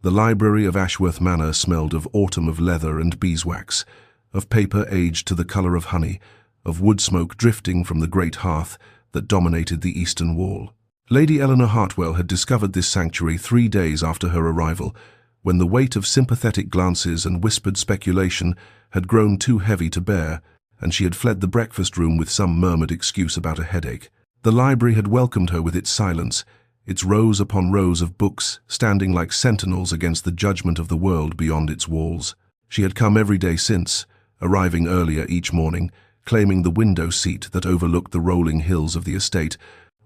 The library of Ashworth Manor smelled of autumn, of leather and beeswax, of paper aged to the colour of honey, of wood smoke drifting from the great hearth that dominated the eastern wall. Lady Eleanor Hartwell had discovered this sanctuary 3 days after her arrival, when the weight of sympathetic glances and whispered speculation had grown too heavy to bear, and she had fled the breakfast room with some murmured excuse about a headache. The library had welcomed her with its silence, its rows upon rows of books standing like sentinels against the judgment of the world beyond its walls. She had come every day since, arriving earlier each morning, claiming the window seat that overlooked the rolling hills of the estate,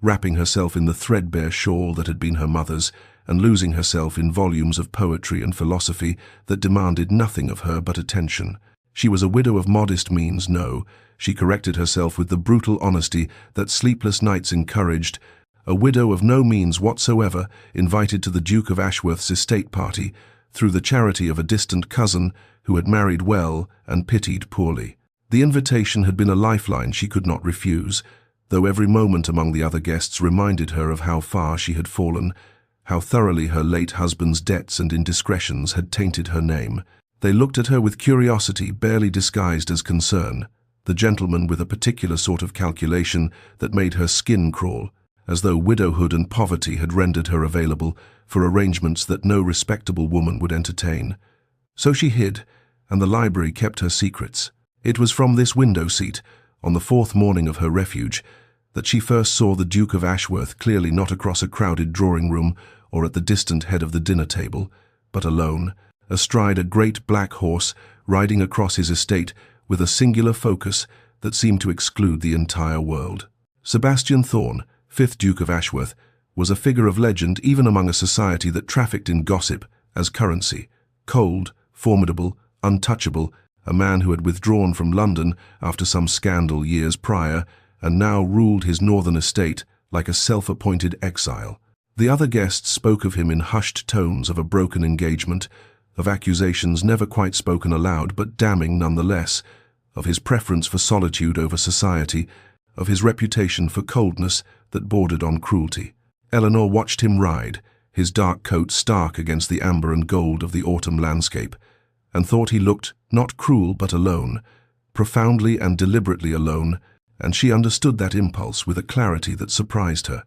wrapping herself in the threadbare shawl that had been her mother's, and losing herself in volumes of poetry and philosophy that demanded nothing of her but attention. She was a widow of modest means, no, she corrected herself with the brutal honesty that sleepless nights encouraged, a widow of no means whatsoever, invited to the Duke of Ashworth's estate party through the charity of a distant cousin who had married well and pitied poorly. The invitation had been a lifeline she could not refuse, though every moment among the other guests reminded her of how far she had fallen, how thoroughly her late husband's debts and indiscretions had tainted her name. They looked at her with curiosity barely disguised as concern, the gentleman with a particular sort of calculation that made her skin crawl, as though widowhood and poverty had rendered her available for arrangements that no respectable woman would entertain. So she hid, and the library kept her secrets. It was from this window seat, on the 4th morning of her refuge, that she first saw the Duke of Ashworth, clearly not across a crowded drawing-room or at the distant head of the dinner table, but alone, astride a great black horse, riding across his estate with a singular focus that seemed to exclude the entire world. Sebastian Thorne, 5th Duke of Ashworth, was a figure of legend even among a society that trafficked in gossip as currency. Cold, formidable, untouchable, a man who had withdrawn from London after some scandal years prior and now ruled his northern estate like a self-appointed exile. The other guests spoke of him in hushed tones of a broken engagement, of accusations never quite spoken aloud but damning nonetheless, of his preference for solitude over society, of his reputation for coldness that bordered on cruelty. Eleanor watched him ride, his dark coat stark against the amber and gold of the autumn landscape, and thought he looked not cruel but alone, profoundly and deliberately alone, and she understood that impulse with a clarity that surprised her.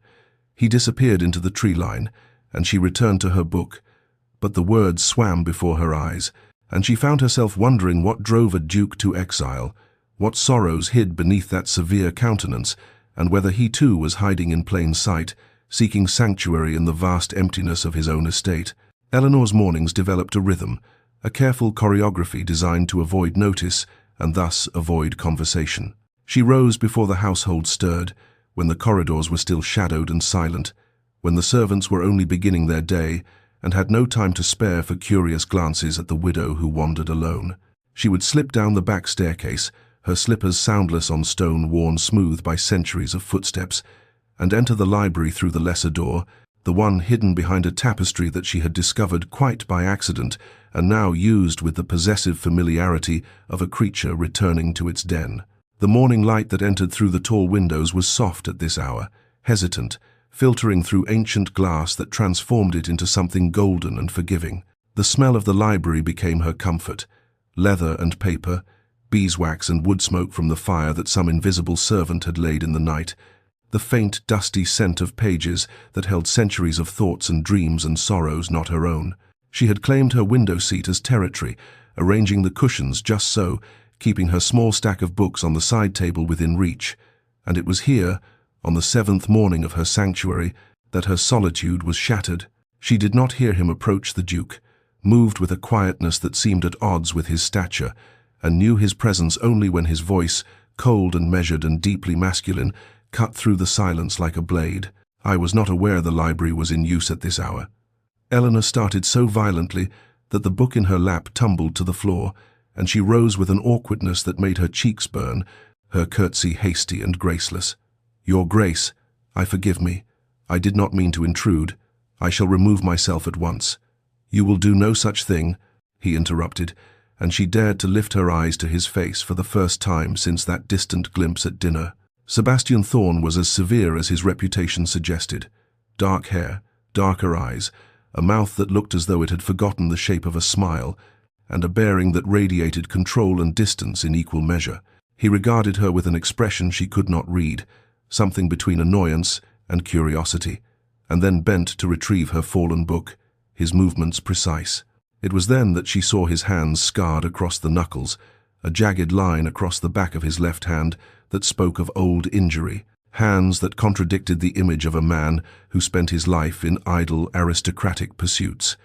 He disappeared into the tree line, and she returned to her book, but the words swam before her eyes, and she found herself wondering what drove a duke to exile, what sorrows hid beneath that severe countenance, and whether he too was hiding in plain sight, seeking sanctuary in the vast emptiness of his own estate. Eleanor's mornings developed a rhythm, a careful choreography designed to avoid notice and thus avoid conversation. She rose before the household stirred, when the corridors were still shadowed and silent, when the servants were only beginning their day, and had no time to spare for curious glances at the widow who wandered alone. She would slip down the back staircase, her slippers soundless on stone worn smooth by centuries of footsteps, and enter the library through the lesser door, the one hidden behind a tapestry that she had discovered quite by accident and now used with the possessive familiarity of a creature returning to its den. The morning light that entered through the tall windows was soft at this hour, hesitant, filtering through ancient glass that transformed it into something golden and forgiving. The smell of the library became her comfort, leather and paper, beeswax and wood smoke from the fire that some invisible servant had laid in the night, the faint, dusty scent of pages that held centuries of thoughts and dreams and sorrows not her own. She had claimed her window seat as territory, arranging the cushions just so, keeping her small stack of books on the side table within reach, and it was here, on the 7th morning of her sanctuary, that her solitude was shattered. She did not hear him approach the Duke, moved with a quietness that seemed at odds with his stature, and knew his presence only when his voice, cold and measured and deeply masculine, cut through the silence like a blade. I was not aware the library was in use at this hour. Eleanor started so violently that the book in her lap tumbled to the floor, and she rose with an awkwardness that made her cheeks burn, her curtsy hasty and graceless. "Your Grace, I forgive me. I did not mean to intrude. I shall remove myself at once." "You will do no such thing," he interrupted, and she dared to lift her eyes to his face for the first time since that distant glimpse at dinner. Sebastian Thorne was as severe as his reputation suggested. Dark hair, darker eyes, a mouth that looked as though it had forgotten the shape of a smile, and a bearing that radiated control and distance in equal measure. He regarded her with an expression she could not read, something between annoyance and curiosity, and then bent to retrieve her fallen book, his movements precise. It was then that she saw his hands scarred across the knuckles, a jagged line across the back of his left hand that spoke of old injury, hands that contradicted the image of a man who spent his life in idle, aristocratic pursuits.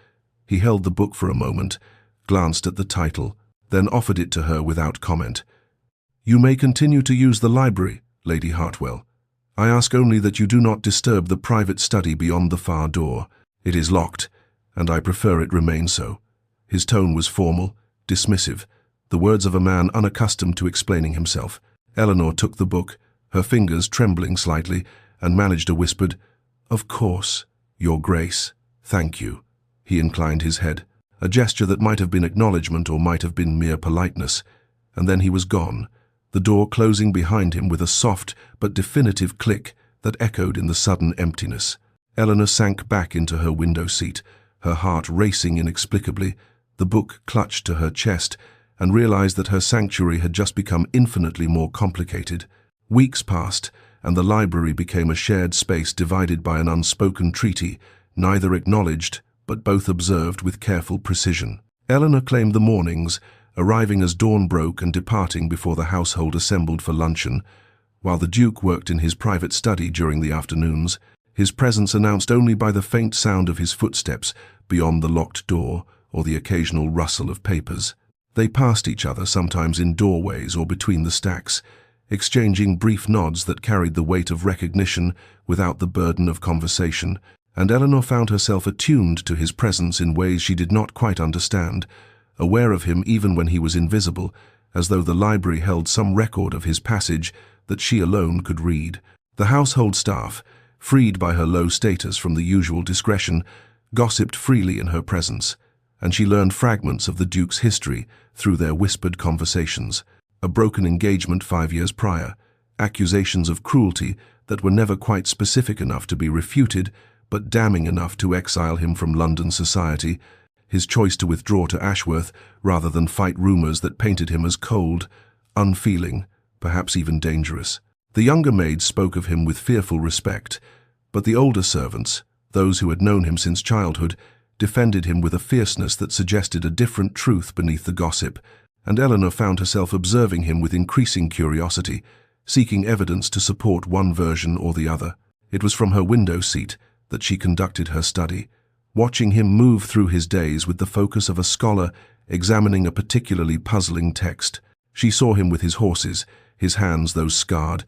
He held the book for a moment, glanced at the title, then offered it to her without comment. "You may continue to use the library, Lady Hartwell. I ask only that you do not disturb the private study beyond the far door. It is locked, and I prefer it remain so." His tone was formal, dismissive, the words of a man unaccustomed to explaining himself. Eleanor took the book, her fingers trembling slightly, and managed a whispered, "Of course, Your Grace, thank you." He inclined his head, a gesture that might have been acknowledgement or might have been mere politeness, and then he was gone, the door closing behind him with a soft but definitive click that echoed in the sudden emptiness. Eleanor sank back into her window seat, her heart racing inexplicably, the book clutched to her chest, and realized that her sanctuary had just become infinitely more complicated. Weeks passed, and the library became a shared space divided by an unspoken treaty, neither acknowledged, but both observed with careful precision. Eleanor claimed the mornings, arriving as dawn broke and departing before the household assembled for luncheon, while the Duke worked in his private study during the afternoons, his presence announced only by the faint sound of his footsteps beyond the locked door or the occasional rustle of papers. They passed each other, sometimes in doorways or between the stacks, exchanging brief nods that carried the weight of recognition without the burden of conversation, and Eleanor found herself attuned to his presence in ways she did not quite understand, aware of him even when he was invisible, as though the library held some record of his passage that she alone could read. The household staff, freed by her low status from the usual discretion, gossiped freely in her presence, and she learned fragments of the Duke's history through their whispered conversations. A broken engagement 5 years prior, accusations of cruelty that were never quite specific enough to be refuted, but damning enough to exile him from London society, his choice to withdraw to Ashworth rather than fight rumours that painted him as cold, unfeeling, perhaps even dangerous. The younger maids spoke of him with fearful respect, but the older servants, those who had known him since childhood, defended him with a fierceness that suggested a different truth beneath the gossip, and Eleanor found herself observing him with increasing curiosity, seeking evidence to support one version or the other. It was from her window seat that she conducted her study, watching him move through his days with the focus of a scholar examining a particularly puzzling text. She saw him with his horses, his hands those scarred,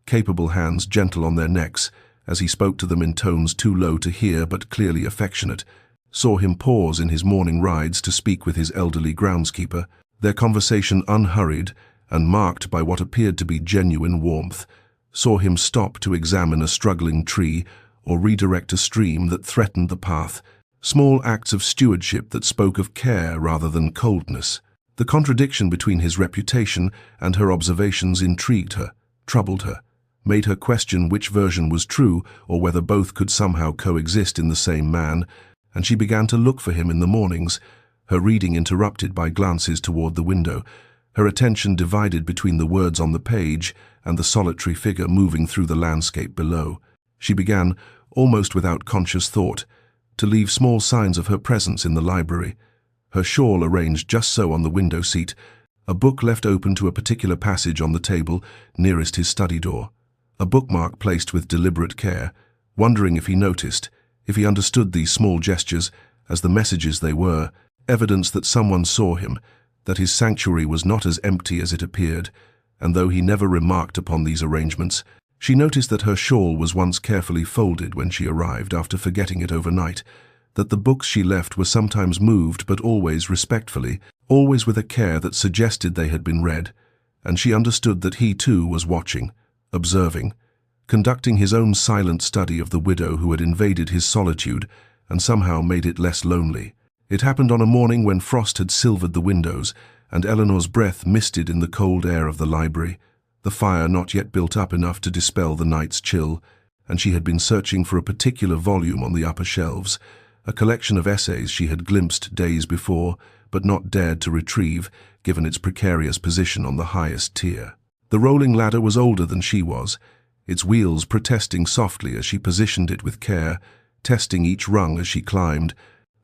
capable hands gentle on their necks, as he spoke to them in tones too low to hear but clearly affectionate, saw him pause in his morning rides to speak with his elderly groundskeeper, their conversation unhurried and marked by what appeared to be genuine warmth, saw him stop to examine a struggling tree or redirect a stream that threatened the path, small acts of stewardship that spoke of care rather than coldness. The contradiction between his reputation and her observations intrigued her, troubled her, made her question which version was true or whether both could somehow coexist in the same man, and she began to look for him in the mornings, her reading interrupted by glances toward the window, her attention divided between the words on the page and the solitary figure moving through the landscape below. She began, almost without conscious thought, to leave small signs of her presence in the library, her shawl arranged just so on the window seat, a book left open to a particular passage on the table nearest his study door, a bookmark placed with deliberate care, wondering if he noticed, if he understood these small gestures as the messages they were, evidence that someone saw him, that his sanctuary was not as empty as it appeared, and though he never remarked upon these arrangements, she noticed that her shawl was once carefully folded when she arrived after forgetting it overnight, that the books she left were sometimes moved but always respectfully, always with a care that suggested they had been read, and she understood that he too was watching, observing, conducting his own silent study of the widow who had invaded his solitude and somehow made it less lonely. It happened on a morning when frost had silvered the windows and Eleanor's breath misted in the cold air of the library, the fire not yet built up enough to dispel the night's chill, and she had been searching for a particular volume on the upper shelves, a collection of essays she had glimpsed days before, but not dared to retrieve, given its precarious position on the highest tier. The rolling ladder was older than she was, its wheels protesting softly as she positioned it with care, testing each rung as she climbed,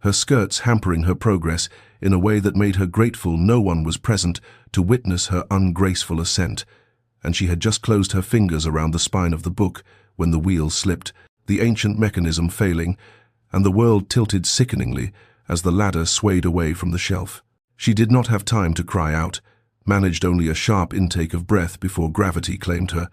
her skirts hampering her progress in a way that made her grateful no one was present to witness her ungraceful ascent, and she had just closed her fingers around the spine of the book when the wheel slipped, the ancient mechanism failing, and the world tilted sickeningly as the ladder swayed away from the shelf. She did not have time to cry out, managed only a sharp intake of breath before gravity claimed her,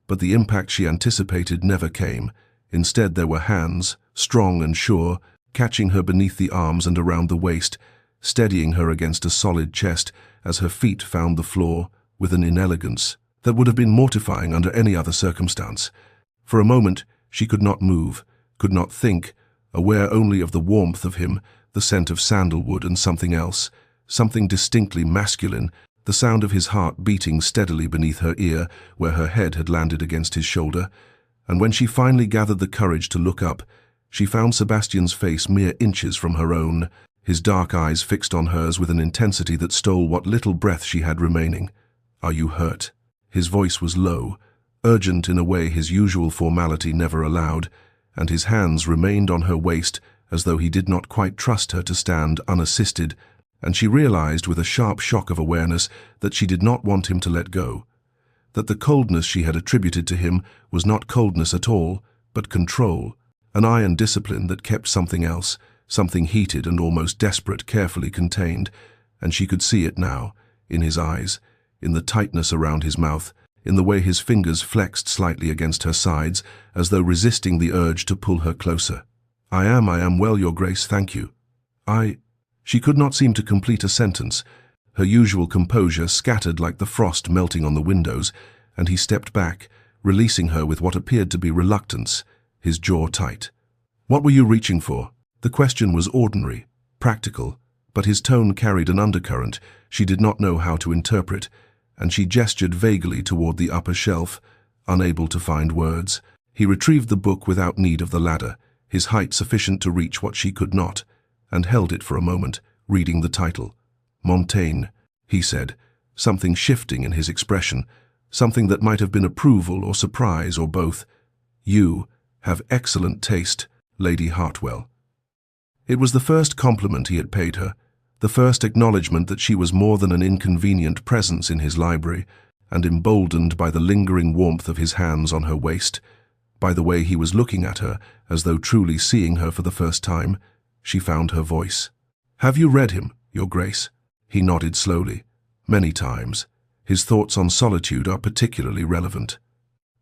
but the impact she anticipated never came. Instead, there were hands, strong and sure, catching her beneath the arms and around the waist, steadying her against a solid chest as her feet found the floor with an inelegance that would have been mortifying under any other circumstance. For a moment, she could not move, could not think, aware only of the warmth of him, the scent of sandalwood and something else, something distinctly masculine, the sound of his heart beating steadily beneath her ear where her head had landed against his shoulder. And when she finally gathered the courage to look up, she found Sebastian's face mere inches from her own, his dark eyes fixed on hers with an intensity that stole what little breath she had remaining. "Are you hurt?" His voice was low, urgent in a way his usual formality never allowed, and his hands remained on her waist as though he did not quite trust her to stand unassisted, and she realized with a sharp shock of awareness that she did not want him to let go, that the coldness she had attributed to him was not coldness at all, but control, an iron discipline that kept something else, something heated and almost desperate, carefully contained, and she could see it now, in his eyes, in the tightness around his mouth, in the way his fingers flexed slightly against her sides, as though resisting the urge to pull her closer. I am well, Your Grace, thank you." She could not seem to complete a sentence, her usual composure scattered like the frost melting on the windows, and he stepped back, releasing her with what appeared to be reluctance, his jaw tight. "What were you reaching for?" The question was ordinary, practical, but his tone carried an undercurrent she did not know how to interpret, and she gestured vaguely toward the upper shelf, unable to find words. He retrieved the book without need of the ladder, his height sufficient to reach what she could not, and held it for a moment, reading the title. "Montaigne," he said, something shifting in his expression, something that might have been approval or surprise or both. "You have excellent taste, Lady Hartwell." It was the first compliment he had paid her, the first acknowledgement that she was more than an inconvenient presence in his library, and emboldened by the lingering warmth of his hands on her waist, by the way he was looking at her as though truly seeing her for the first time, she found her voice. "Have you read him, Your Grace?" He nodded slowly. "Many times. His thoughts on solitude are particularly relevant."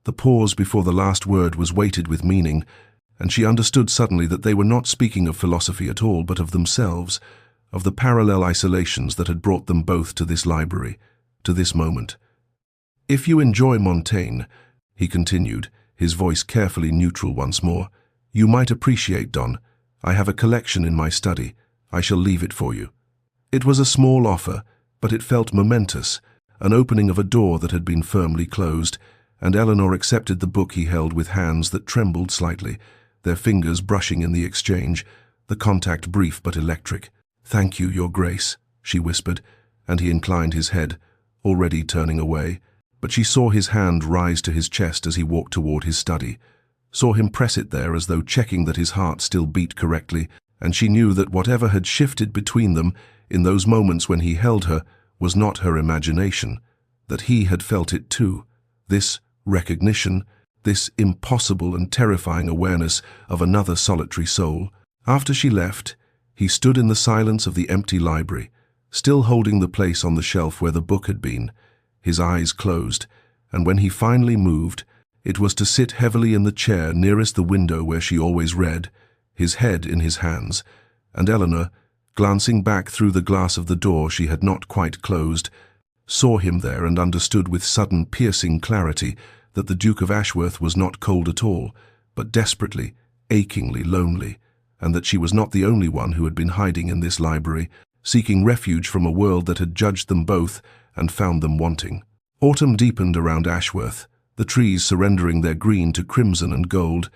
The pause before the last word was weighted with meaning, and she understood suddenly that they were not speaking of philosophy at all, but of themselves, of the parallel isolations that had brought them both to this library, to this moment. "If you enjoy Montaigne," he continued, his voice carefully neutral once more, "you might appreciate Don. I have a collection in my study. I shall leave it for you." It was a small offer, but it felt momentous, an opening of a door that had been firmly closed, and Eleanor accepted the book he held with hands that trembled slightly, their fingers brushing in the exchange, the contact brief but electric. "Thank you, Your Grace," she whispered, and he inclined his head, already turning away, but she saw his hand rise to his chest as he walked toward his study, saw him press it there as though checking that his heart still beat correctly, and she knew that whatever had shifted between them in those moments when he held her was not her imagination, that he had felt it too, this recognition, this impossible and terrifying awareness of another solitary soul. After she left, he stood in the silence of the empty library, still holding the place on the shelf where the book had been, his eyes closed, and when he finally moved, it was to sit heavily in the chair nearest the window where she always read, his head in his hands, and Eleanor, glancing back through the glass of the door she had not quite closed, saw him there and understood with sudden piercing clarity that the Duke of Ashworth was not cold at all, but desperately, achingly lonely, and that she was not the only one who had been hiding in this library, seeking refuge from a world that had judged them both and found them wanting. Autumn deepened around Ashworth, the trees surrendering their green to crimson and gold,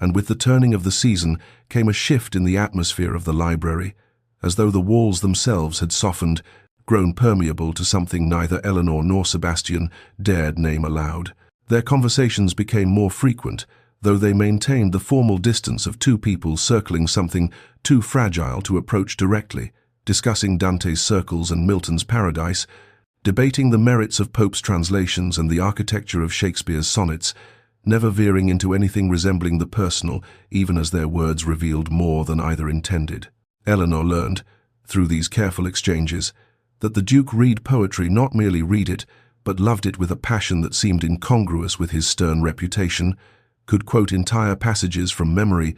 and with the turning of the season came a shift in the atmosphere of the library, as though the walls themselves had softened, grown permeable to something neither Eleanor nor Sebastian dared name aloud. Their conversations became more frequent, though they maintained the formal distance of two people circling something too fragile to approach directly, discussing Dante's Circles and Milton's Paradise, debating the merits of Pope's translations and the architecture of Shakespeare's sonnets, never veering into anything resembling the personal, even as their words revealed more than either intended. Eleanor learned, through these careful exchanges, that the Duke read poetry, not merely read it, but loved it with a passion that seemed incongruous with his stern reputation, could quote entire passages from memory,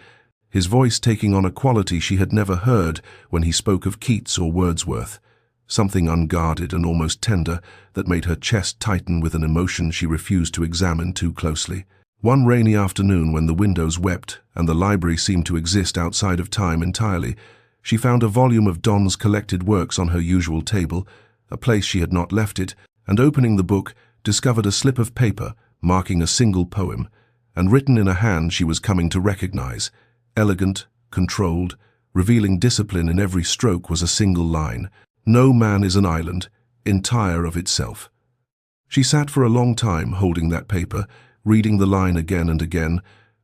his voice taking on a quality she had never heard when he spoke of Keats or Wordsworth, something unguarded and almost tender that made her chest tighten with an emotion she refused to examine too closely. One rainy afternoon, when the windows wept and the library seemed to exist outside of time entirely, she found a volume of Donne's collected works on her usual table, a place she had not left it, and opening the book, discovered a slip of paper marking a single poem, and written in a hand she was coming to recognize. Elegant, controlled, revealing discipline in every stroke, was a single line: "No man is an island, entire of itself." She sat for a long time holding that paper, reading the line again and again,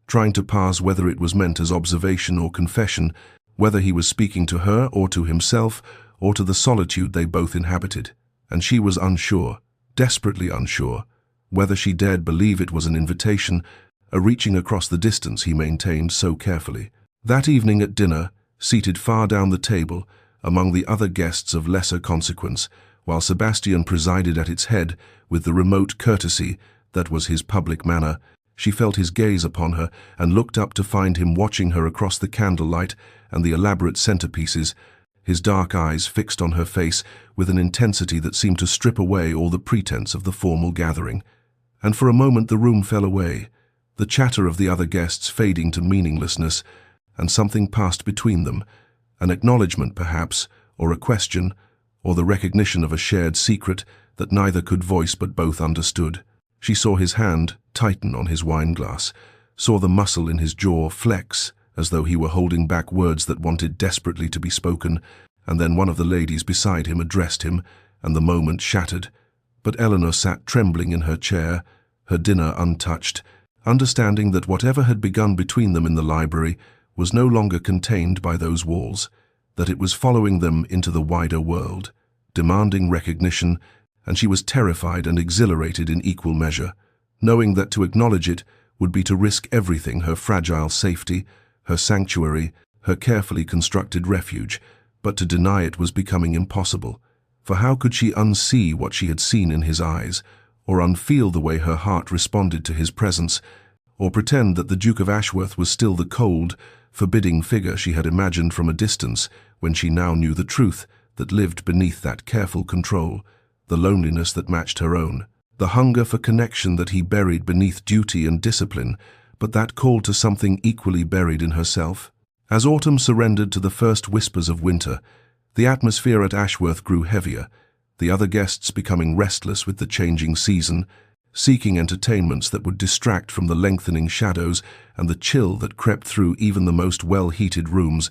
trying to parse whether it was meant as observation or confession, whether he was speaking to her or to himself or to the solitude they both inhabited. And she was unsure, desperately unsure, whether she dared believe it was an invitation, a reaching across the distance he maintained so carefully. That evening at dinner, seated far down the table, among the other guests of lesser consequence, while Sebastian presided at its head with the remote courtesy that was his public manner, she felt his gaze upon her and looked up to find him watching her across the candlelight and the elaborate centerpieces, his dark eyes fixed on her face with an intensity that seemed to strip away all the pretense of the formal gathering. And for a moment the room fell away, the chatter of the other guests fading to meaninglessness, and something passed between them, an acknowledgement perhaps, or a question, or the recognition of a shared secret that neither could voice but both understood. She saw his hand tighten on his wine-glass, saw the muscle in his jaw flex as though he were holding back words that wanted desperately to be spoken, and then one of the ladies beside him addressed him, and the moment shattered. But Eleanor sat trembling in her chair, her dinner untouched, understanding that whatever had begun between them in the library was no longer contained by those walls, that it was following them into the wider world, demanding recognition, and she was terrified and exhilarated in equal measure, knowing that to acknowledge it would be to risk everything: her fragile safety, her sanctuary, her carefully constructed refuge. But to deny it was becoming impossible, for how could she unsee what she had seen in his eyes, or unfeel the way her heart responded to his presence, or pretend that the Duke of Ashworth was still the cold, forbidding figure she had imagined from a distance, when she now knew the truth that lived beneath that careful control, the loneliness that matched her own, the hunger for connection that he buried beneath duty and discipline, but that called to something equally buried in herself. As autumn surrendered to the first whispers of winter, the atmosphere at Ashworth grew heavier, the other guests becoming restless with the changing season, seeking entertainments that would distract from the lengthening shadows and the chill that crept through even the most well-heated rooms,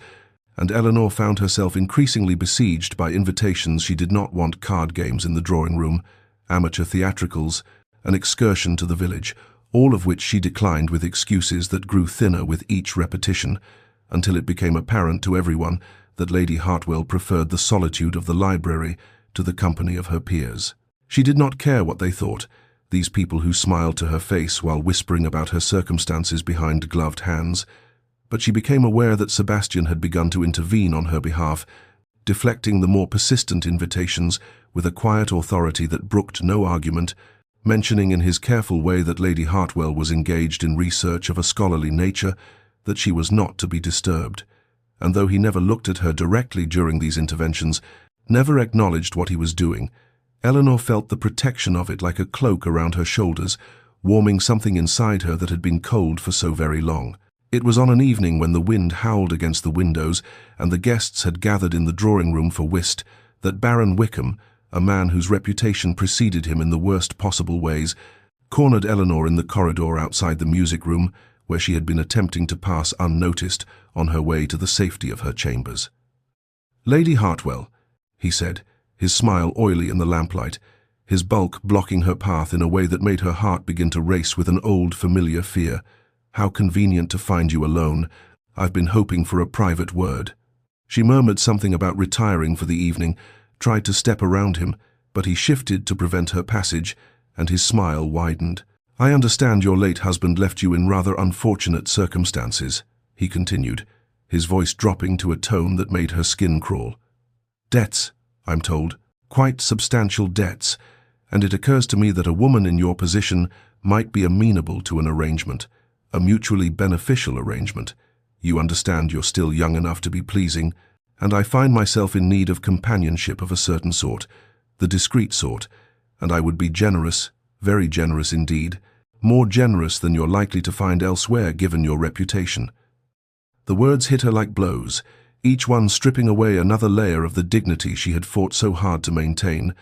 and Eleanor found herself increasingly besieged by invitations she did not want: card games in the drawing-room, amateur theatricals, an excursion to the village, all of which she declined with excuses that grew thinner with each repetition, until it became apparent to everyone that Lady Hartwell preferred the solitude of the library to the company of her peers. She did not care what they thought, these people who smiled to her face while whispering about her circumstances behind gloved hands, but she became aware that Sebastian had begun to intervene on her behalf, deflecting the more persistent invitations with a quiet authority that brooked no argument, mentioning in his careful way that Lady Hartwell was engaged in research of a scholarly nature, that she was not to be disturbed, and though he never looked at her directly during these interventions, never acknowledged what he was doing, Eleanor felt the protection of it like a cloak around her shoulders, warming something inside her that had been cold for so very long. It was on an evening when the wind howled against the windows and the guests had gathered in the drawing-room for whist, that Baron Wickham, a man whose reputation preceded him in the worst possible ways, cornered Eleanor in the corridor outside the music-room, where she had been attempting to pass unnoticed on her way to the safety of her chambers. "Lady Hartwell," he said, his smile oily in the lamplight, his bulk blocking her path in a way that made her heart begin to race with an old familiar fear. "How convenient to find you alone. I've been hoping for a private word." She murmured something about retiring for the evening, tried to step around him, but he shifted to prevent her passage, and his smile widened. "I understand your late husband left you in rather unfortunate circumstances," he continued, his voice dropping to a tone that made her skin crawl. "Debts, I'm told, quite substantial debts, and it occurs to me that a woman in your position might be amenable to an arrangement, a mutually beneficial arrangement. You understand you're still young enough to be pleasing, and I find myself in need of companionship of a certain sort, the discreet sort, and I would be generous, very generous indeed, more generous than you're likely to find elsewhere given your reputation." The words hit her like blows, each one stripping away another layer of the dignity she had fought so hard to maintain,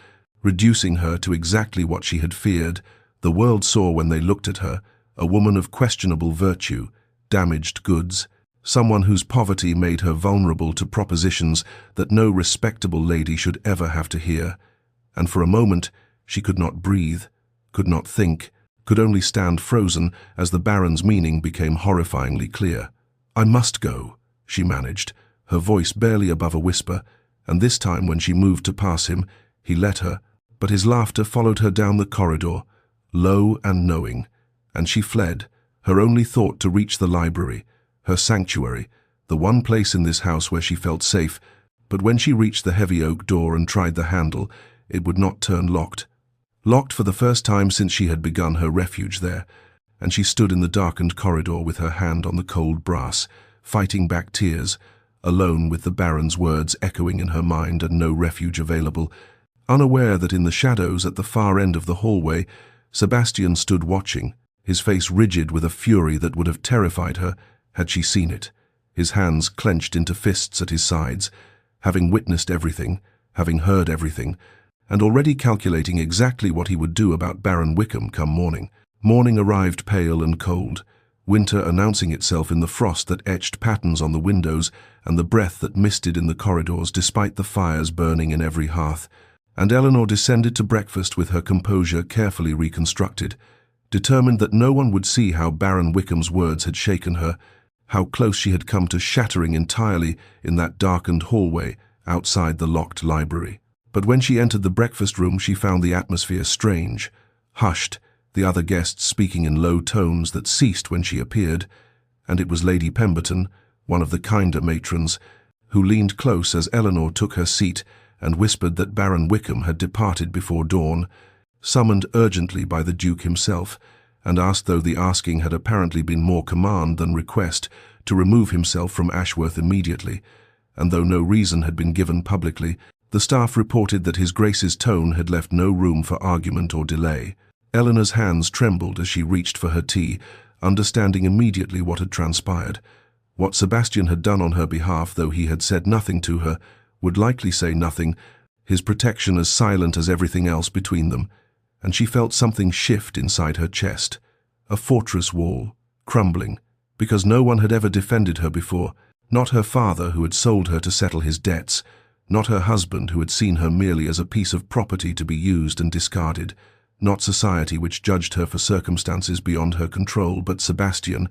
reducing her to exactly what she had feared. The world saw when they looked at her, a woman of questionable virtue, damaged goods, someone whose poverty made her vulnerable to propositions that no respectable lady should ever have to hear. And for a moment she could not breathe, could not think, could only stand frozen as the Baron's meaning became horrifyingly clear. "I must go," she managed, her voice barely above a whisper, and this time when she moved to pass him, he let her, but his laughter followed her down the corridor, low and knowing, and she fled, her only thought to reach the library, her sanctuary, the one place in this house where she felt safe, but when she reached the heavy oak door and tried the handle, it would not turn locked. Locked for the first time since she had begun her refuge there, and she stood in the darkened corridor with her hand on the cold brass, fighting back tears, alone with the Baron's words echoing in her mind and no refuge available, unaware that in the shadows at the far end of the hallway, Sebastian stood watching, his face rigid with a fury that would have terrified her had she seen it, his hands clenched into fists at his sides, having witnessed everything, having heard everything, and already calculating exactly what he would do about Baron Wickham come morning. Morning arrived pale and cold, winter announcing itself in the frost that etched patterns on the windows and the breath that misted in the corridors despite the fires burning in every hearth, and Eleanor descended to breakfast with her composure carefully reconstructed, determined that no one would see how Baron Wickham's words had shaken her, how close she had come to shattering entirely in that darkened hallway outside the locked library. But when she entered the breakfast room, she found the atmosphere strange, hushed, the other guests speaking in low tones that ceased when she appeared, and it was Lady Pemberton, one of the kinder matrons, who leaned close as Eleanor took her seat and whispered that Baron Wickham had departed before dawn, summoned urgently by the Duke himself, and asked, though the asking had apparently been more command than request, to remove himself from Ashworth immediately, and though no reason had been given publicly, the staff reported that His Grace's tone had left no room for argument or delay. Eleanor's hands trembled as she reached for her tea, understanding immediately what had transpired. What Sebastian had done on her behalf, though he had said nothing to her, would likely say nothing, his protection as silent as everything else between them, and she felt something shift inside her chest, a fortress wall, crumbling, because no one had ever defended her before, not her father who had sold her to settle his debts, not her husband who had seen her merely as a piece of property to be used and discarded, not society which judged her for circumstances beyond her control, but Sebastian,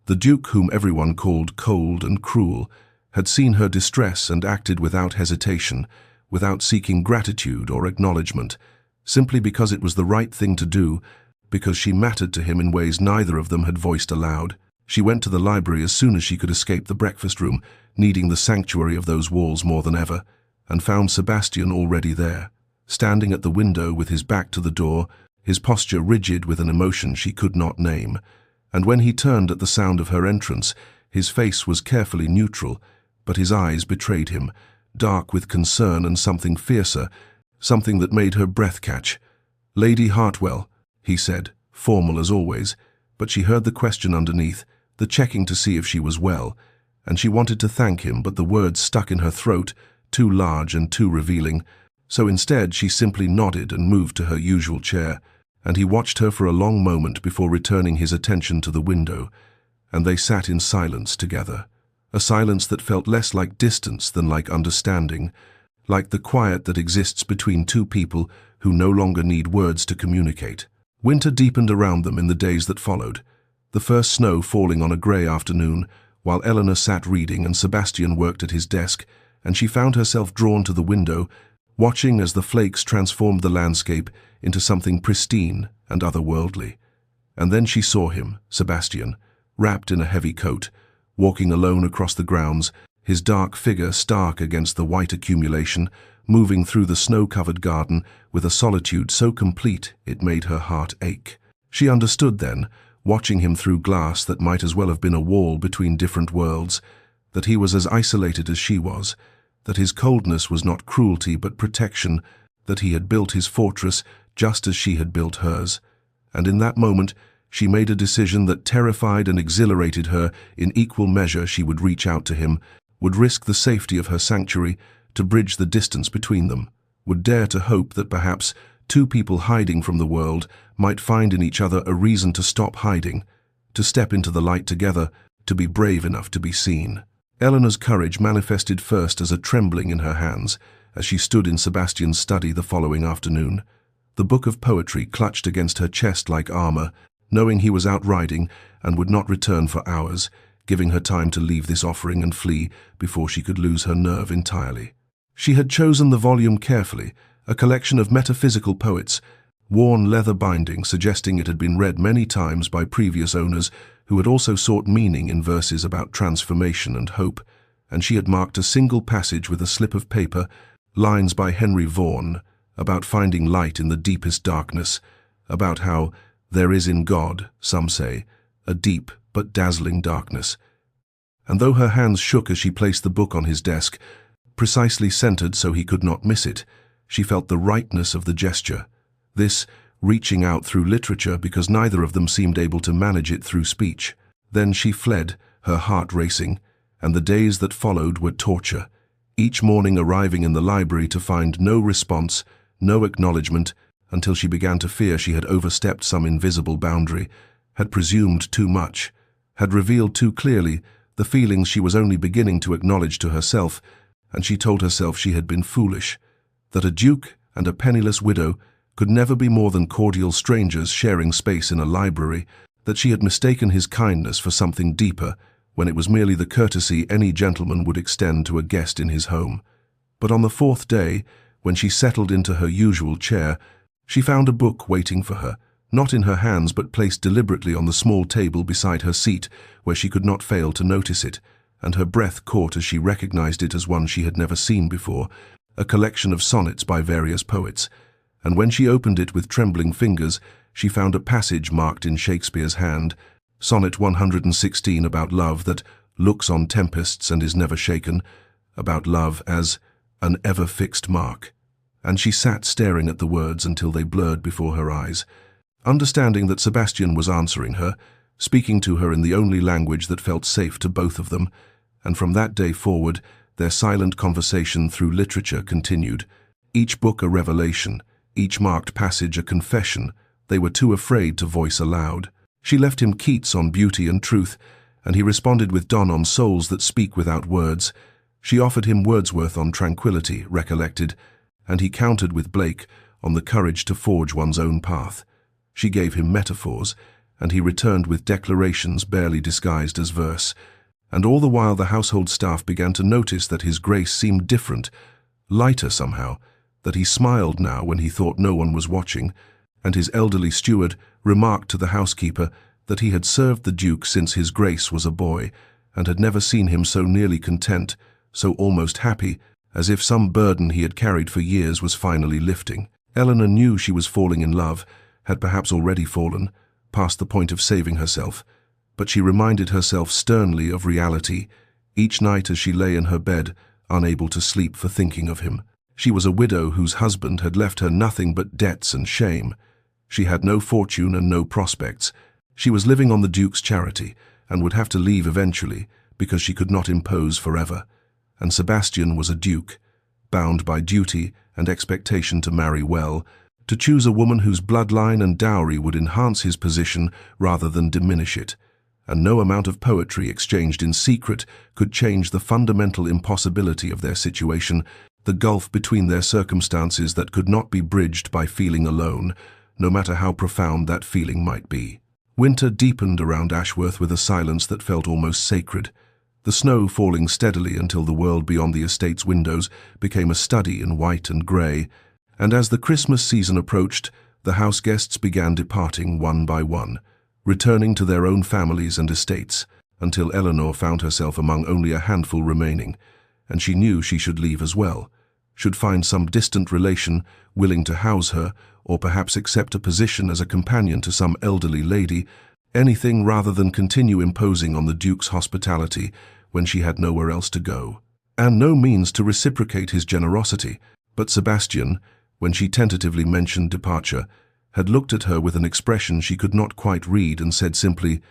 the Duke whom everyone called cold and cruel, had seen her distress and acted without hesitation, without seeking gratitude or acknowledgement, simply because it was the right thing to do, because she mattered to him in ways neither of them had voiced aloud. She went to the library as soon as she could escape the breakfast room, needing the sanctuary of those walls more than ever, and found Sebastian already there, standing at the window with his back to the door, his posture rigid with an emotion she could not name. And when he turned at the sound of her entrance, his face was carefully neutral, but his eyes betrayed him, dark with concern and something fiercer, something that made her breath catch. "Lady Hartwell," he said, formal as always, but she heard the question underneath, the checking to see if she was well, and she wanted to thank him, but the words stuck in her throat, too large and too revealing, so instead she simply nodded and moved to her usual chair, and he watched her for a long moment before returning his attention to the window, and they sat in silence together, a silence that felt less like distance than like understanding, like the quiet that exists between two people who no longer need words to communicate. Winter deepened around them in the days that followed, the first snow falling on a grey afternoon, while Eleanor sat reading and Sebastian worked at his desk, and she found herself drawn to the window, watching as the flakes transformed the landscape into something pristine and otherworldly. And then she saw him, Sebastian, wrapped in a heavy coat, walking alone across the grounds, his dark figure stark against the white accumulation, moving through the snow-covered garden with a solitude so complete it made her heart ache. She understood then, watching him through glass that might as well have been a wall between different worlds, that he was as isolated as she was, that his coldness was not cruelty but protection, that he had built his fortress just as she had built hers. And in that moment, she made a decision that terrified and exhilarated her in equal measure. She would reach out to him, would risk the safety of her sanctuary to bridge the distance between them, would dare to hope that perhaps two people hiding from the world might find in each other a reason to stop hiding, to step into the light together, to be brave enough to be seen. Eleanor's courage manifested first as a trembling in her hands as she stood in Sebastian's study the following afternoon, the book of poetry clutched against her chest like armor, knowing he was out riding and would not return for hours, giving her time to leave this offering and flee before she could lose her nerve entirely. She had chosen the volume carefully, a collection of metaphysical poets, worn leather binding suggesting it had been read many times by previous owners who had also sought meaning in verses about transformation and hope, and she had marked a single passage with a slip of paper, lines by Henry Vaughan, about finding light in the deepest darkness, about how there is in God, some say, a deep but dazzling darkness. And though her hands shook as she placed the book on his desk, precisely centered so he could not miss it, she felt the rightness of the gesture, this reaching out through literature because neither of them seemed able to manage it through speech. Then she fled, her heart racing, and the days that followed were torture, each morning arriving in the library to find no response, no acknowledgement, until she began to fear she had overstepped some invisible boundary, had presumed too much, had revealed too clearly the feelings she was only beginning to acknowledge to herself, and she told herself she had been foolish, that a duke and a penniless widow could never be more than cordial strangers sharing space in a library, that she had mistaken his kindness for something deeper, when it was merely the courtesy any gentleman would extend to a guest in his home. But on the fourth day, when she settled into her usual chair, she found a book waiting for her, not in her hands but placed deliberately on the small table beside her seat, where she could not fail to notice it, and her breath caught as she recognized it as one she had never seen before, a collection of sonnets by various poets. And when she opened it with trembling fingers, she found a passage marked in Shakespeare's hand, Sonnet 116, about love that looks on tempests and is never shaken, about love as an ever-fixed mark. And she sat staring at the words until they blurred before her eyes, understanding that Sebastian was answering her, speaking to her in the only language that felt safe to both of them, and from that day forward, their silent conversation through literature continued, each book a revelation, each marked passage a confession they were too afraid to voice aloud. She left him Keats on beauty and truth, and he responded with Donne on souls that speak without words. She offered him Wordsworth on tranquility, recollected, and he countered with Blake on the courage to forge one's own path. She gave him metaphors, and he returned with declarations barely disguised as verse. And all the while the household staff began to notice that his grace seemed different, lighter somehow, that he smiled now when he thought no one was watching, and his elderly steward remarked to the housekeeper that he had served the Duke since his Grace was a boy, and had never seen him so nearly content, so almost happy, as if some burden he had carried for years was finally lifting. Eleanor knew she was falling in love, had perhaps already fallen, past the point of saving herself, but she reminded herself sternly of reality, each night as she lay in her bed, unable to sleep for thinking of him. She was a widow whose husband had left her nothing but debts and shame. She had no fortune and no prospects. She was living on the Duke's charity, and would have to leave eventually, because she could not impose forever. And Sebastian was a duke, bound by duty and expectation to marry well, to choose a woman whose bloodline and dowry would enhance his position rather than diminish it. and no amount of poetry exchanged in secret could change the fundamental impossibility of their situation, the gulf between their circumstances that could not be bridged by feeling alone, no matter how profound that feeling might be. Winter deepened around Ashworth with a silence that felt almost sacred, the snow falling steadily until the world beyond the estate's windows became a study in white and grey, and as the Christmas season approached, the house guests began departing one by one, returning to their own families and estates, until Eleanor found herself among only a handful remaining, and she knew she should leave as well, should find some distant relation willing to house her, or perhaps accept a position as a companion to some elderly lady, anything rather than continue imposing on the Duke's hospitality when she had nowhere else to go, and no means to reciprocate his generosity. But Sebastian, when she tentatively mentioned departure, had looked at her with an expression she could not quite read and said simply,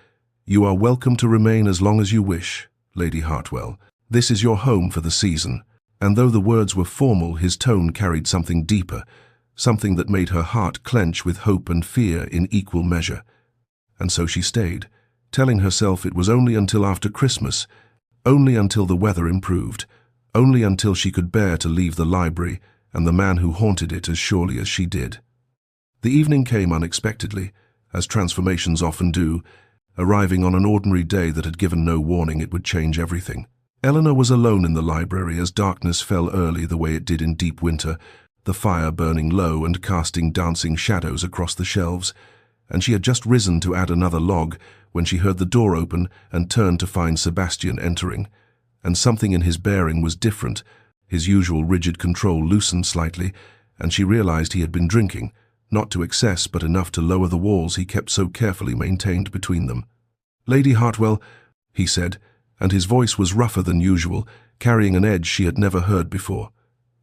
"You are welcome to remain as long as you wish, Lady Hartwell. This is your home for the season." And though the words were formal, his tone carried something deeper, something that made her heart clench with hope and fear in equal measure. And so she stayed, telling herself it was only until after Christmas, only until the weather improved, only until she could bear to leave the library and the man who haunted it as surely as she did. The evening came unexpectedly, as transformations often do, arriving on an ordinary day that had given no warning it would change everything. Eleanor was alone in the library as darkness fell early the way it did in deep winter, the fire burning low and casting dancing shadows across the shelves, and she had just risen to add another log when she heard the door open and turned to find Sebastian entering. And something in his bearing was different. His usual rigid control loosened slightly, and she realized he had been drinking, not to excess but enough to lower the walls he kept so carefully maintained between them. "Lady Hartwell," he said, and his voice was rougher than usual, carrying an edge she had never heard before.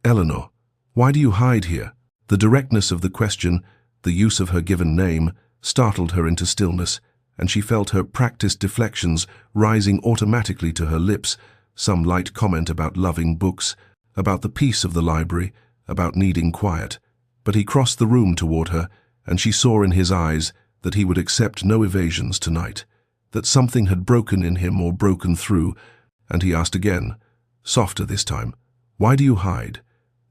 "Eleanor, why do you hide here?" The directness of the question, the use of her given name, startled her into stillness, and she felt her practiced deflections rising automatically to her lips, some light comment about loving books, about the peace of the library, about needing quiet. But he crossed the room toward her, and she saw in his eyes that he would accept no evasions tonight, that something had broken in him or broken through, and he asked again, softer this time, "Why do you hide?"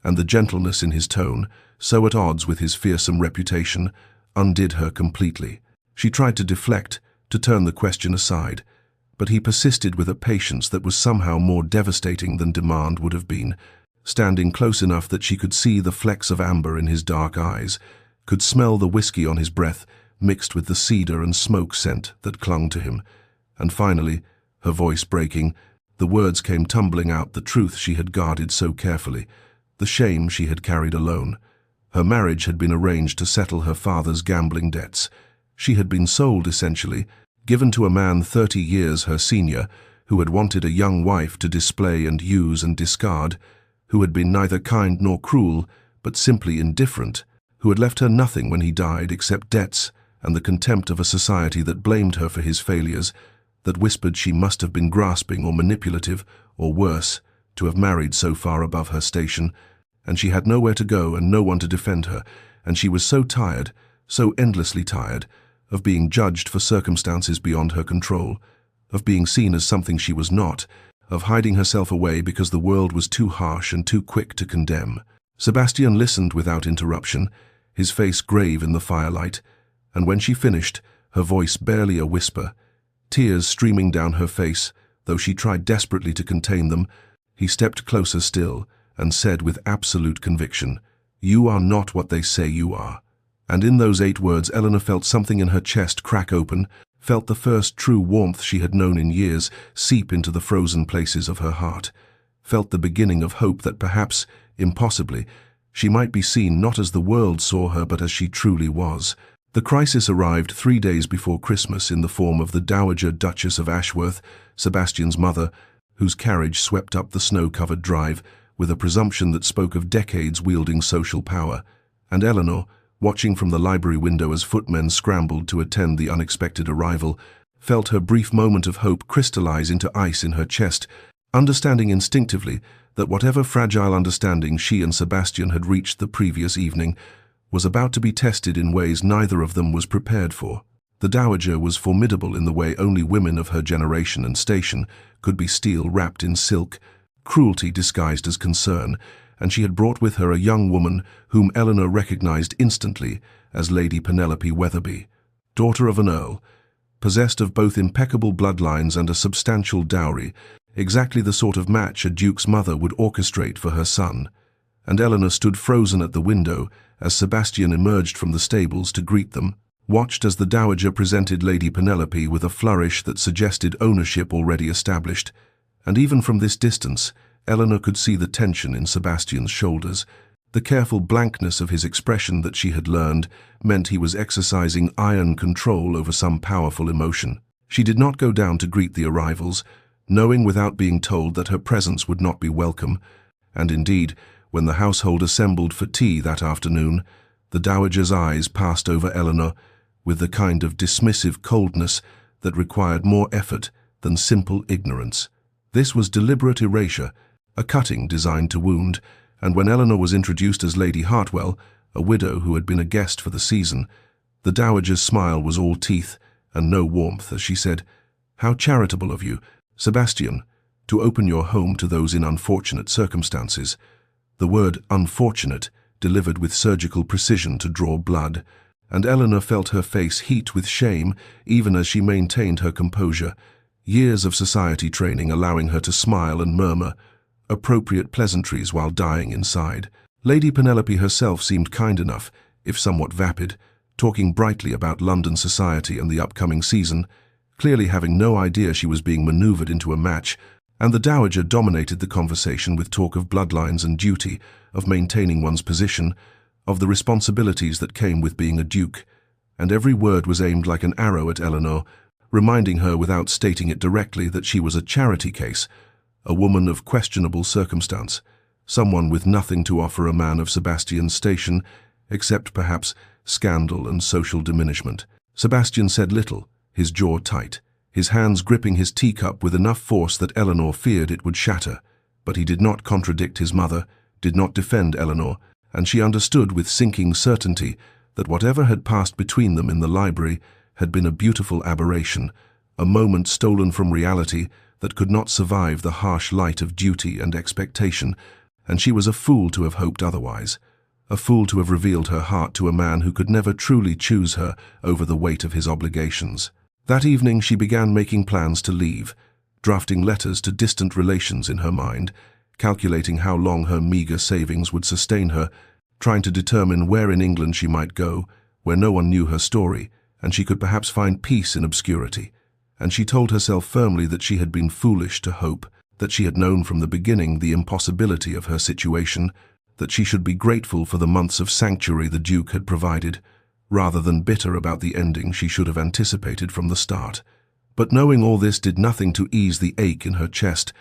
And the gentleness in his tone, so at odds with his fearsome reputation, undid her completely. She tried to deflect, to turn the question aside, but he persisted with a patience that was somehow more devastating than demand would have been, standing close enough that she could see the flecks of amber in his dark eyes, could smell the whiskey on his breath mixed with the cedar and smoke scent that clung to him. And finally, her voice breaking, the words came tumbling out, the truth she had guarded so carefully, the shame she had carried alone. Her marriage had been arranged to settle her father's gambling debts. She had been sold, essentially, given to a man 30 years her senior, who had wanted a young wife to display and use and discard, who had been neither kind nor cruel, but simply indifferent, who had left her nothing when he died except debts and the contempt of a society that blamed her for his failures, that whispered she must have been grasping or manipulative, or worse, to have married so far above her station, and she had nowhere to go and no one to defend her, and she was so tired, so endlessly tired, of being judged for circumstances beyond her control, of being seen as something she was not, of hiding herself away because the world was too harsh and too quick to condemn. Sebastian listened without interruption, his face grave in the firelight, and when she finished, her voice barely a whisper, tears streaming down her face, though she tried desperately to contain them, he stepped closer still and said with absolute conviction, "You are not what they say you are." And in those 8 words Eleanor felt something in her chest crack open, felt the first true warmth she had known in years seep into the frozen places of her heart, felt the beginning of hope that perhaps, impossibly, she might be seen not as the world saw her but as she truly was. The crisis arrived 3 days before Christmas in the form of the Dowager Duchess of Ashworth, Sebastian's mother, whose carriage swept up the snow-covered drive with a presumption that spoke of decades wielding social power, and Eleanor, watching from the library window as footmen scrambled to attend the unexpected arrival, felt her brief moment of hope crystallize into ice in her chest, understanding instinctively that whatever fragile understanding she and Sebastian had reached the previous evening was about to be tested in ways neither of them was prepared for. The dowager was formidable in the way only women of her generation and station could be, steel wrapped in silk, cruelty disguised as concern, and she had brought with her a young woman whom Eleanor recognized instantly as Lady Penelope Weatherby, daughter of an earl, possessed of both impeccable bloodlines and a substantial dowry, exactly the sort of match a duke's mother would orchestrate for her son. And Eleanor stood frozen at the window as Sebastian emerged from the stables to greet them, watched as the dowager presented Lady Penelope with a flourish that suggested ownership already established, and even from this distance, Eleanor could see the tension in Sebastian's shoulders. The careful blankness of his expression that she had learned meant he was exercising iron control over some powerful emotion. She did not go down to greet the arrivals, knowing without being told that her presence would not be welcome, and indeed, when the household assembled for tea that afternoon, the dowager's eyes passed over Eleanor with the kind of dismissive coldness that required more effort than simple ignorance. This was deliberate erasure, a cutting designed to wound, and when Eleanor was introduced as Lady Hartwell, a widow who had been a guest for the season, the dowager's smile was all teeth and no warmth as she said, "How charitable of you, Sebastian, to open your home to those in unfortunate circumstances." The word unfortunate delivered with surgical precision to draw blood, and Eleanor felt her face heat with shame even as she maintained her composure, years of society training allowing her to smile and murmur appropriate pleasantries while dying inside. Lady Penelope herself seemed kind enough, if somewhat vapid, talking brightly about London society and the upcoming season, clearly having no idea she was being maneuvered into a match, and the dowager dominated the conversation with talk of bloodlines and duty, of maintaining one's position, of the responsibilities that came with being a duke, and every word was aimed like an arrow at Eleanor, reminding her without stating it directly that she was a charity case, a woman of questionable circumstance, someone with nothing to offer a man of Sebastian's station, except perhaps scandal and social diminishment. Sebastian said little, his jaw tight, his hands gripping his teacup with enough force that Eleanor feared it would shatter, but he did not contradict his mother, did not defend Eleanor, and she understood with sinking certainty that whatever had passed between them in the library had been a beautiful aberration, a moment stolen from reality that could not survive the harsh light of duty and expectation, and she was a fool to have hoped otherwise, a fool to have revealed her heart to a man who could never truly choose her over the weight of his obligations. That evening she began making plans to leave, drafting letters to distant relations in her mind, calculating how long her meagre savings would sustain her, trying to determine where in England she might go, where no one knew her story, and she could perhaps find peace in obscurity. And she told herself firmly that she had been foolish to hope, that she had known from the beginning the impossibility of her situation, that she should be grateful for the months of sanctuary the Duke had provided, rather than bitter about the ending she should have anticipated from the start. But knowing all this did nothing to ease the ache in her chest,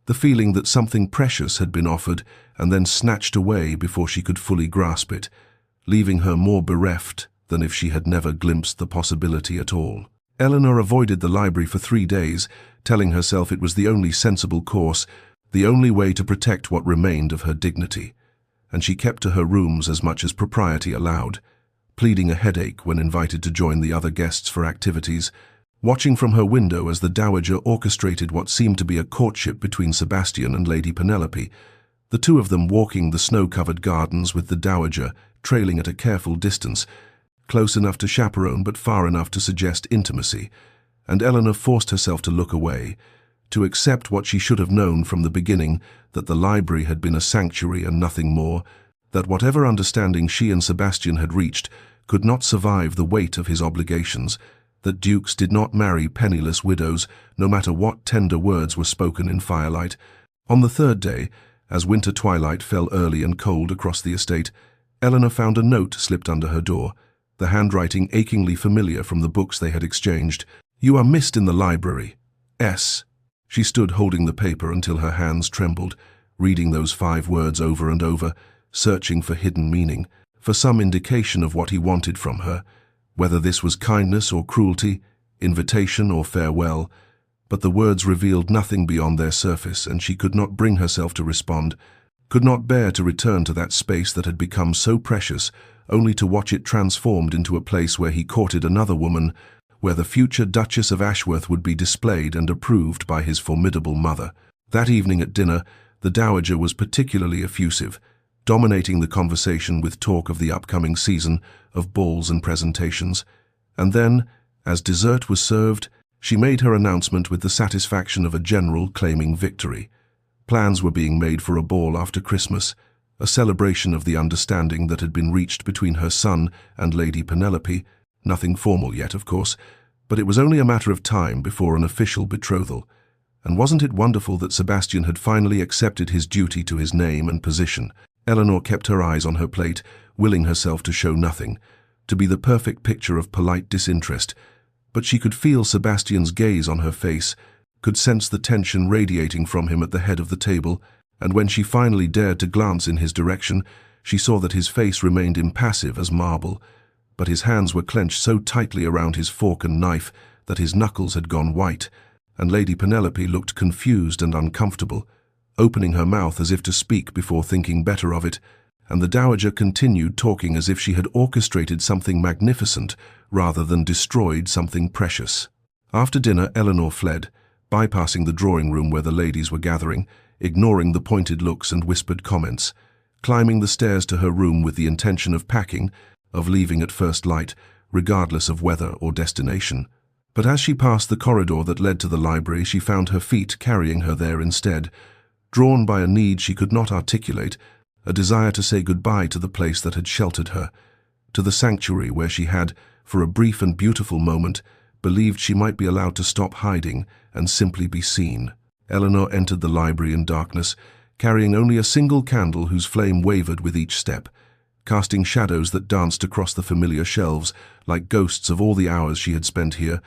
the feeling that something precious had been offered and then snatched away before she could fully grasp it, leaving her more bereft than if she had never glimpsed the possibility at all. Eleanor avoided the library for 3 days, telling herself it was the only sensible course, the only way to protect what remained of her dignity, and she kept to her rooms as much as propriety allowed, pleading a headache when invited to join the other guests for activities, watching from her window as the dowager orchestrated what seemed to be a courtship between Sebastian and Lady Penelope, the two of them walking the snow-covered gardens with the dowager trailing at a careful distance, close enough to chaperone but far enough to suggest intimacy, and Eleanor forced herself to look away, to accept what she should have known from the beginning, that the library had been a sanctuary and nothing more, that whatever understanding she and Sebastian had reached could not survive the weight of his obligations, that dukes did not marry penniless widows, no matter what tender words were spoken in firelight. On the 3rd day, as winter twilight fell early and cold across the estate, Eleanor found a note slipped under her door, the handwriting achingly familiar from the books they had exchanged. "You are missed in the library. S." She stood holding the paper until her hands trembled, reading those 5 words over and over, searching for hidden meaning, for some indication of what he wanted from her, whether this was kindness or cruelty, invitation or farewell, but the words revealed nothing beyond their surface, and she could not bring herself to respond, could not bear to return to that space that had become so precious, only to watch it transformed into a place where he courted another woman, where the future Duchess of Ashworth would be displayed and approved by his formidable mother. That evening at dinner, the Dowager was particularly effusive, dominating the conversation with talk of the upcoming season of balls and presentations. And then, as dessert was served, she made her announcement with the satisfaction of a general claiming victory. Plans were being made for a ball after Christmas, a celebration of the understanding that had been reached between her son and Lady Penelope. Nothing formal yet, of course, but it was only a matter of time before an official betrothal. And wasn't it wonderful that Sebastian had finally accepted his duty to his name and position? Eleanor kept her eyes on her plate, willing herself to show nothing, to be the perfect picture of polite disinterest, but she could feel Sebastian's gaze on her face, could sense the tension radiating from him at the head of the table, and when she finally dared to glance in his direction, she saw that his face remained impassive as marble, but his hands were clenched so tightly around his fork and knife that his knuckles had gone white, and Lady Penelope looked confused and uncomfortable, opening her mouth as if to speak before thinking better of it, and the Dowager continued talking as if she had orchestrated something magnificent rather than destroyed something precious. After dinner, Eleanor fled, bypassing the drawing room where the ladies were gathering, ignoring the pointed looks and whispered comments, climbing the stairs to her room with the intention of packing, of leaving at first light, regardless of weather or destination. But as she passed the corridor that led to the library, she found her feet carrying her there instead, drawn by a need she could not articulate, a desire to say goodbye to the place that had sheltered her, to the sanctuary where she had, for a brief and beautiful moment, believed she might be allowed to stop hiding and simply be seen. Eleanor entered the library in darkness, carrying only a single candle whose flame wavered with each step, casting shadows that danced across the familiar shelves like ghosts of all the hours she had spent here,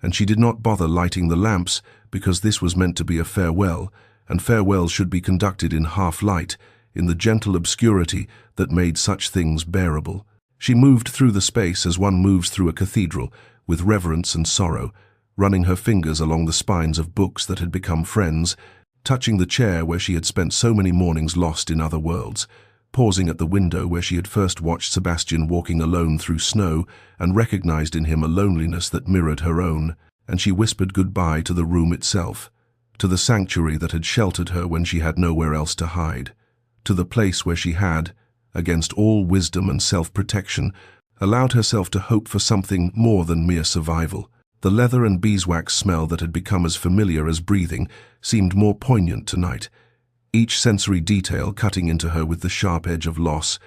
and she did not bother lighting the lamps because this was meant to be a farewell, and farewells should be conducted in half-light, in the gentle obscurity that made such things bearable. She moved through the space as one moves through a cathedral, with reverence and sorrow, running her fingers along the spines of books that had become friends, touching the chair where she had spent so many mornings lost in other worlds, pausing at the window where she had first watched Sebastian walking alone through snow and recognized in him a loneliness that mirrored her own, and she whispered goodbye to the room itself, to the sanctuary that had sheltered her when she had nowhere else to hide, to the place where she had, against all wisdom and self-protection, allowed herself to hope for something more than mere survival. The leather and beeswax smell that had become as familiar as breathing seemed more poignant tonight, each sensory detail cutting into her with the sharp edge of loss,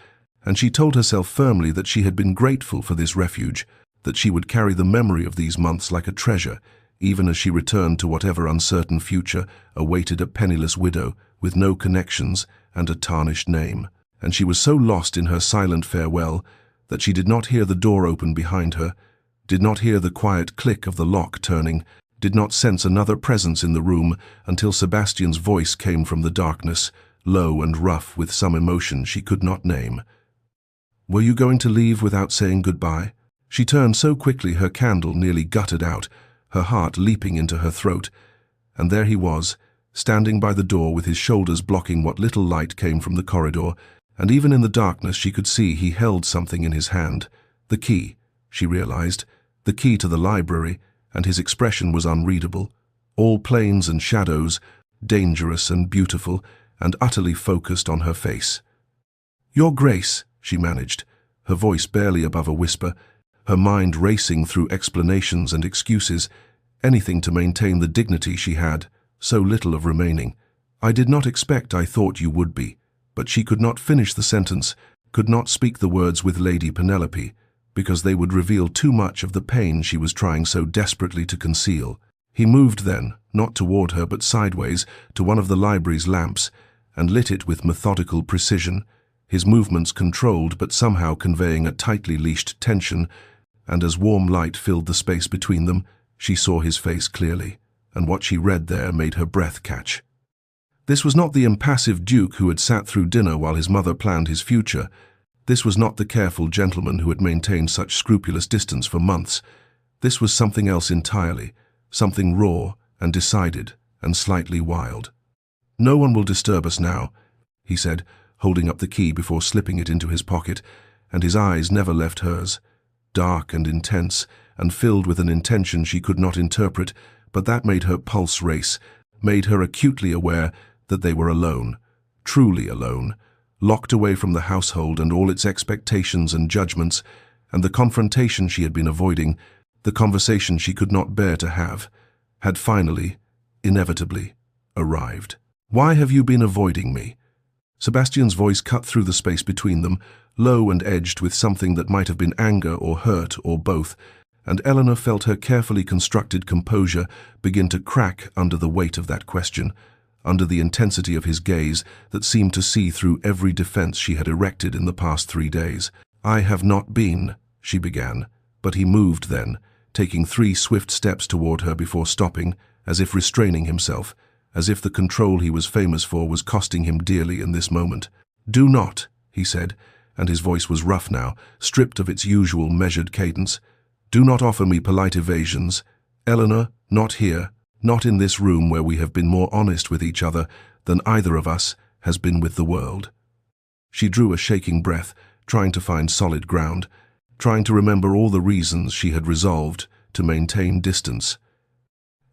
and she told herself firmly that she had been grateful for this refuge, that she would carry the memory of these months like a treasure, even as she returned to whatever uncertain future awaited a penniless widow with no connections and a tarnished name. And she was so lost in her silent farewell that she did not hear the door open behind her, did not hear the quiet click of the lock turning, did not sense another presence in the room until Sebastian's voice came from the darkness, low and rough with some emotion she could not name. "Were you going to leave without saying goodbye?" She turned so quickly her candle nearly guttered out, her heart leaping into her throat, and there he was, standing by the door with his shoulders blocking what little light came from the corridor, and even in the darkness she could see he held something in his hand. The key, she realized, the key to the library, and his expression was unreadable. All planes and shadows, dangerous and beautiful, and utterly focused on her face. "Your Grace," she managed, her voice barely above a whisper, her mind racing through explanations and excuses, anything to maintain the dignity she had, so little of remaining. "I did not expect I thought you would be," but she could not finish the sentence, could not speak the words with Lady Penelope, because they would reveal too much of the pain she was trying so desperately to conceal. He moved then, not toward her but sideways, to one of the library's lamps, and lit it with methodical precision, his movements controlled but somehow conveying a tightly leashed tension, and as warm light filled the space between them, she saw his face clearly, and what she read there made her breath catch. This was not the impassive Duke who had sat through dinner while his mother planned his future. This was not the careful gentleman who had maintained such scrupulous distance for months. This was something else entirely, something raw and decided and slightly wild. "No one will disturb us now," he said, holding up the key before slipping it into his pocket, and his eyes never left hers, dark and intense, and filled with an intention she could not interpret, but that made her pulse race, made her acutely aware that they were alone, truly alone, locked away from the household and all its expectations and judgments, and the confrontation she had been avoiding, the conversation she could not bear to have, had finally, inevitably, arrived. "Why have you been avoiding me?" Sebastian's voice cut through the space between them, low and edged with something that might have been anger or hurt or both, and Eleanor felt her carefully constructed composure begin to crack under the weight of that question, under the intensity of his gaze that seemed to see through every defense she had erected in the past 3 days. "I have not been," she began, but he moved then, taking 3 swift steps toward her before stopping, as if restraining himself, as if the control he was famous for was costing him dearly in this moment. "Do not," he said, and his voice was rough now, stripped of its usual measured cadence. "Do not offer me polite evasions. Eleanor, not here, not in this room where we have been more honest with each other than either of us has been with the world." She drew a shaking breath, trying to find solid ground, trying to remember all the reasons she had resolved to maintain distance.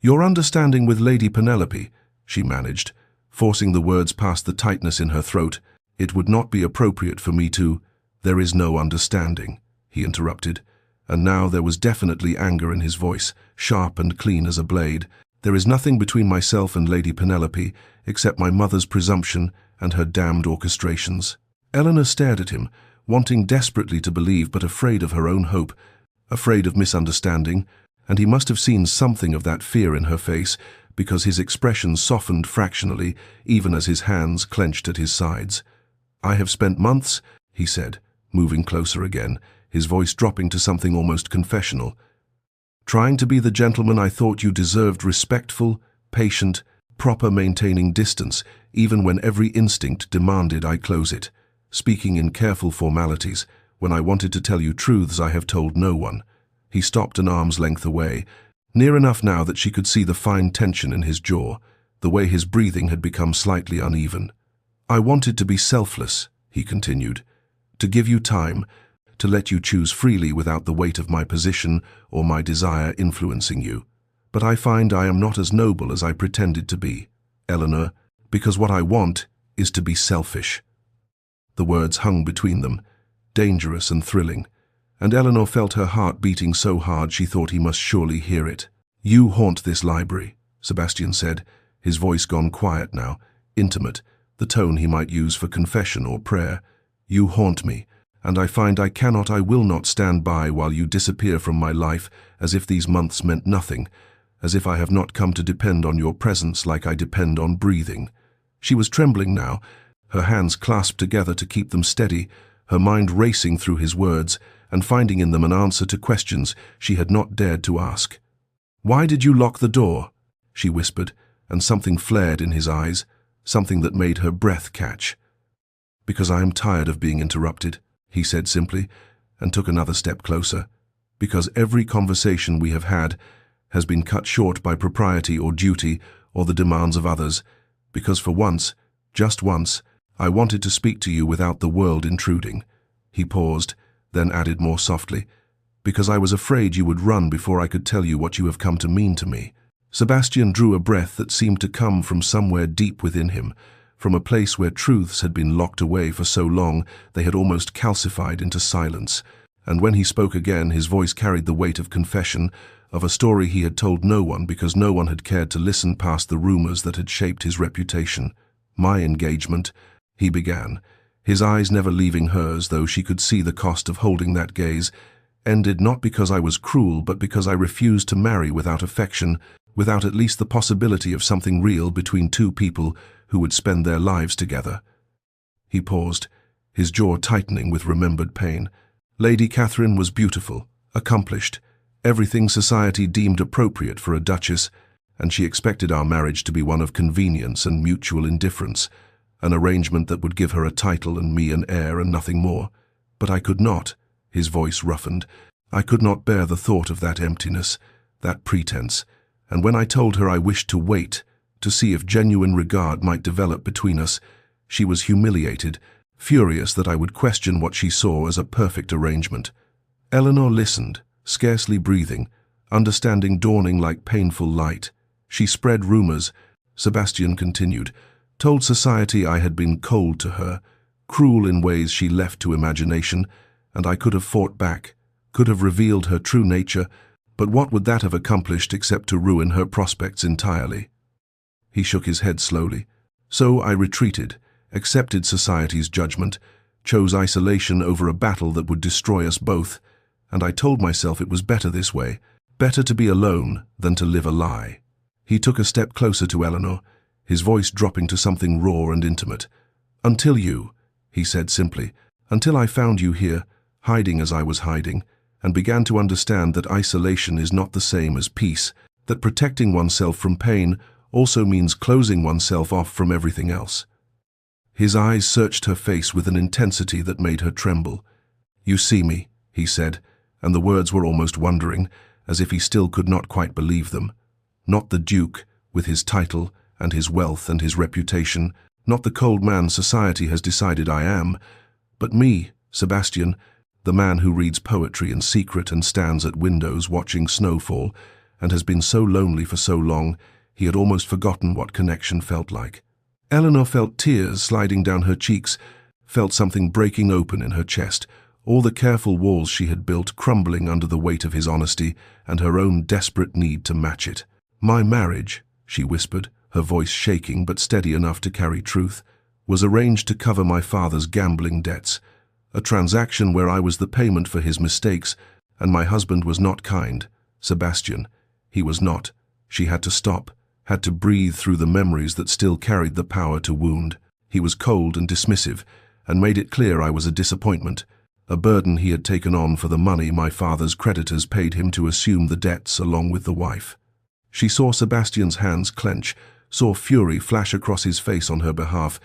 "Your understanding with Lady Penelope," she managed, forcing the words past the tightness in her throat. "It would not be appropriate for me to—" "There is no understanding," he interrupted, and now there was definitely anger in his voice, sharp and clean as a blade. "There is nothing between myself and Lady Penelope except my mother's presumption and her damned orchestrations." Eleanor stared at him, wanting desperately to believe but afraid of her own hope, afraid of misunderstanding, and he must have seen something of that fear in her face, because his expression softened fractionally, even as his hands clenched at his sides. "I have spent months," he said, moving closer again, his voice dropping to something almost confessional, "trying to be the gentleman I thought you deserved, respectful, patient, proper, maintaining distance, even when every instinct demanded I close it, speaking in careful formalities, when I wanted to tell you truths I have told no one." He stopped an arm's length away, near enough now that she could see the fine tension in his jaw, the way his breathing had become slightly uneven. "I wanted to be selfless," he continued, "to give you time, to let you choose freely without the weight of my position or my desire influencing you. But I find I am not as noble as I pretended to be, Eleanor, because what I want is to be selfish." The words hung between them, dangerous and thrilling, and Eleanor felt her heart beating so hard she thought he must surely hear it. "You haunt this library," Sebastian said, his voice gone quiet now, intimate, the tone he might use for confession or prayer. "You haunt me, and I find I will not stand by while you disappear from my life as if these months meant nothing, as if I have not come to depend on your presence like I depend on breathing." She was trembling now, her hands clasped together to keep them steady, her mind racing through his words and finding in them an answer to questions she had not dared to ask. "Why did you lock the door?" she whispered, and something flared in his eyes, something that made her breath catch. "Because I am tired of being interrupted," he said simply, and took another step closer. "Because every conversation we have had has been cut short by propriety or duty or the demands of others. Because for once, just once, I wanted to speak to you without the world intruding." He paused, then added more softly, "Because I was afraid you would run before I could tell you what you have come to mean to me." Sebastian drew a breath that seemed to come from somewhere deep within him, from a place where truths had been locked away for so long they had almost calcified into silence, and when he spoke again his voice carried the weight of confession, of a story he had told no one because no one had cared to listen past the rumors that had shaped his reputation. "My engagement," he began, his eyes never leaving hers, though she could see the cost of holding that gaze, "ended not because I was cruel, but because I refused to marry without affection, without at least the possibility of something real between two people who would spend their lives together." He paused, his jaw tightening with remembered pain. Lady Catherine was beautiful, accomplished, everything society deemed appropriate for a duchess, and she expected our marriage to be one of convenience and mutual indifference, an arrangement that would give her a title and me an heir and nothing more. But I could not, his voice roughened, I could not bear the thought of that emptiness, that pretense, and when I told her I wished to wait, to see if genuine regard might develop between us, she was humiliated, furious that I would question what she saw as a perfect arrangement. Eleanor listened, scarcely breathing, understanding dawning like painful light. She spread rumors, Sebastian continued, told society I had been cold to her, cruel in ways she left to imagination, and I could have fought back, could have revealed her true nature, but what would that have accomplished except to ruin her prospects entirely? He shook his head slowly. So I retreated, accepted society's judgment, chose isolation over a battle that would destroy us both, and I told myself it was better this way, better to be alone than to live a lie. He took a step closer to Eleanor, his voice dropping to something raw and intimate. "Until you," he said simply, "until I found you here, hiding as I was hiding, and began to understand that isolation is not the same as peace, that protecting oneself from pain also means closing oneself off from everything else." His eyes searched her face with an intensity that made her tremble. "You see me," he said, and the words were almost wondering, as if he still could not quite believe them. Not the Duke, with his title and his wealth and his reputation, not the cold man society has decided I am, but me, Sebastian, the man who reads poetry in secret and stands at windows watching snowfall, and has been so lonely for so long, he had almost forgotten what connection felt like. Eleanor felt tears sliding down her cheeks, felt something breaking open in her chest, all the careful walls she had built crumbling under the weight of his honesty and her own desperate need to match it. "My marriage," she whispered, her voice shaking but steady enough to carry truth, "was arranged to cover my father's gambling debts, a transaction where I was the payment for his mistakes, and my husband was not kind. Sebastian, he was not." She had to stop, had to breathe through the memories that still carried the power to wound. He was cold and dismissive, and made it clear I was a disappointment, a burden he had taken on for the money my father's creditors paid him to assume the debts along with the wife. She saw Sebastian's hands clench, saw fury flash across his face on her behalf,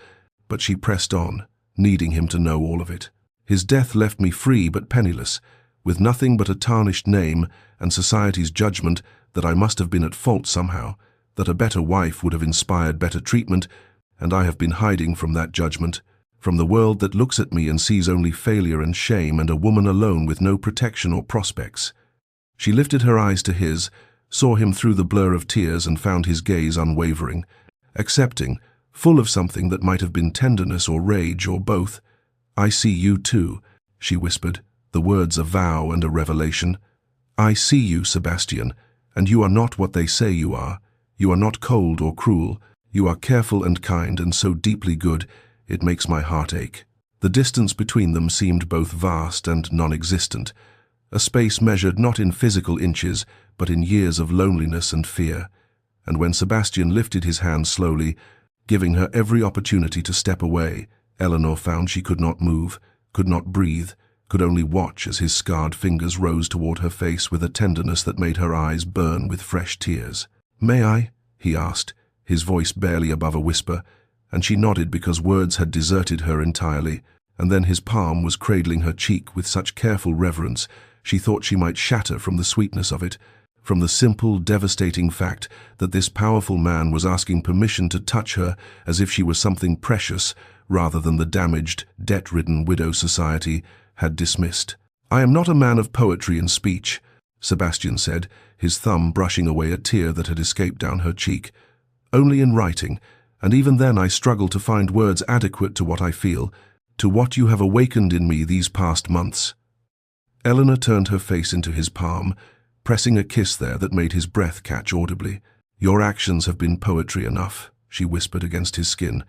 but she pressed on, needing him to know all of it. His death left me free but penniless, with nothing but a tarnished name and society's judgment that I must have been at fault somehow, that a better wife would have inspired better treatment, and I have been hiding from that judgment, from the world that looks at me and sees only failure and shame and a woman alone with no protection or prospects. She lifted her eyes to his, saw him through the blur of tears and found his gaze unwavering, accepting, full of something that might have been tenderness or rage or both. "I see you too," she whispered, the words a vow and a revelation. "I see you, Sebastian, and you are not what they say you are. You are not cold or cruel. You are careful and kind and so deeply good, it makes my heart ache." The distance between them seemed both vast and non-existent, a space measured not in physical inches, but in years of loneliness and fear. And when Sebastian lifted his hand slowly, giving her every opportunity to step away, Eleanor found she could not move, could not breathe, could only watch as his scarred fingers rose toward her face with a tenderness that made her eyes burn with fresh tears. "May I?" he asked, his voice barely above a whisper, and she nodded because words had deserted her entirely, and then his palm was cradling her cheek with such careful reverence she thought she might shatter from the sweetness of it, from the simple, devastating fact that this powerful man was asking permission to touch her as if she was something precious rather than the damaged, debt-ridden widow society had dismissed. "I am not a man of poetry and speech," Sebastian said, his thumb brushing away a tear that had escaped down her cheek. "Only in writing, and even then I struggle to find words adequate to what I feel, to what you have awakened in me these past months." Eleanor turned her face into his palm, pressing a kiss there that made his breath catch audibly. "Your actions have been poetry enough," she whispered against his skin.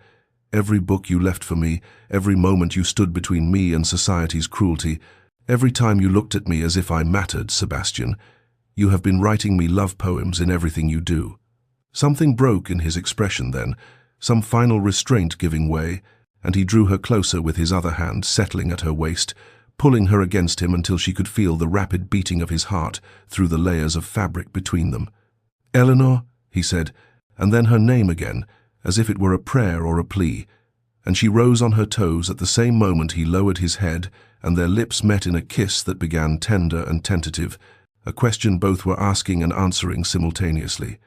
"Every book you left for me, every moment you stood between me and society's cruelty, every time you looked at me as if I mattered, Sebastian, you have been writing me love poems in everything you do." Something broke in his expression then, some final restraint giving way, and he drew her closer with his other hand settling at her waist, pulling her against him until she could feel the rapid beating of his heart through the layers of fabric between them. "Eleanor," he said, and then her name again, as if it were a prayer or a plea, and she rose on her toes at the same moment he lowered his head, and their lips met in a kiss that began tender and tentative, a question both were asking and answering simultaneously.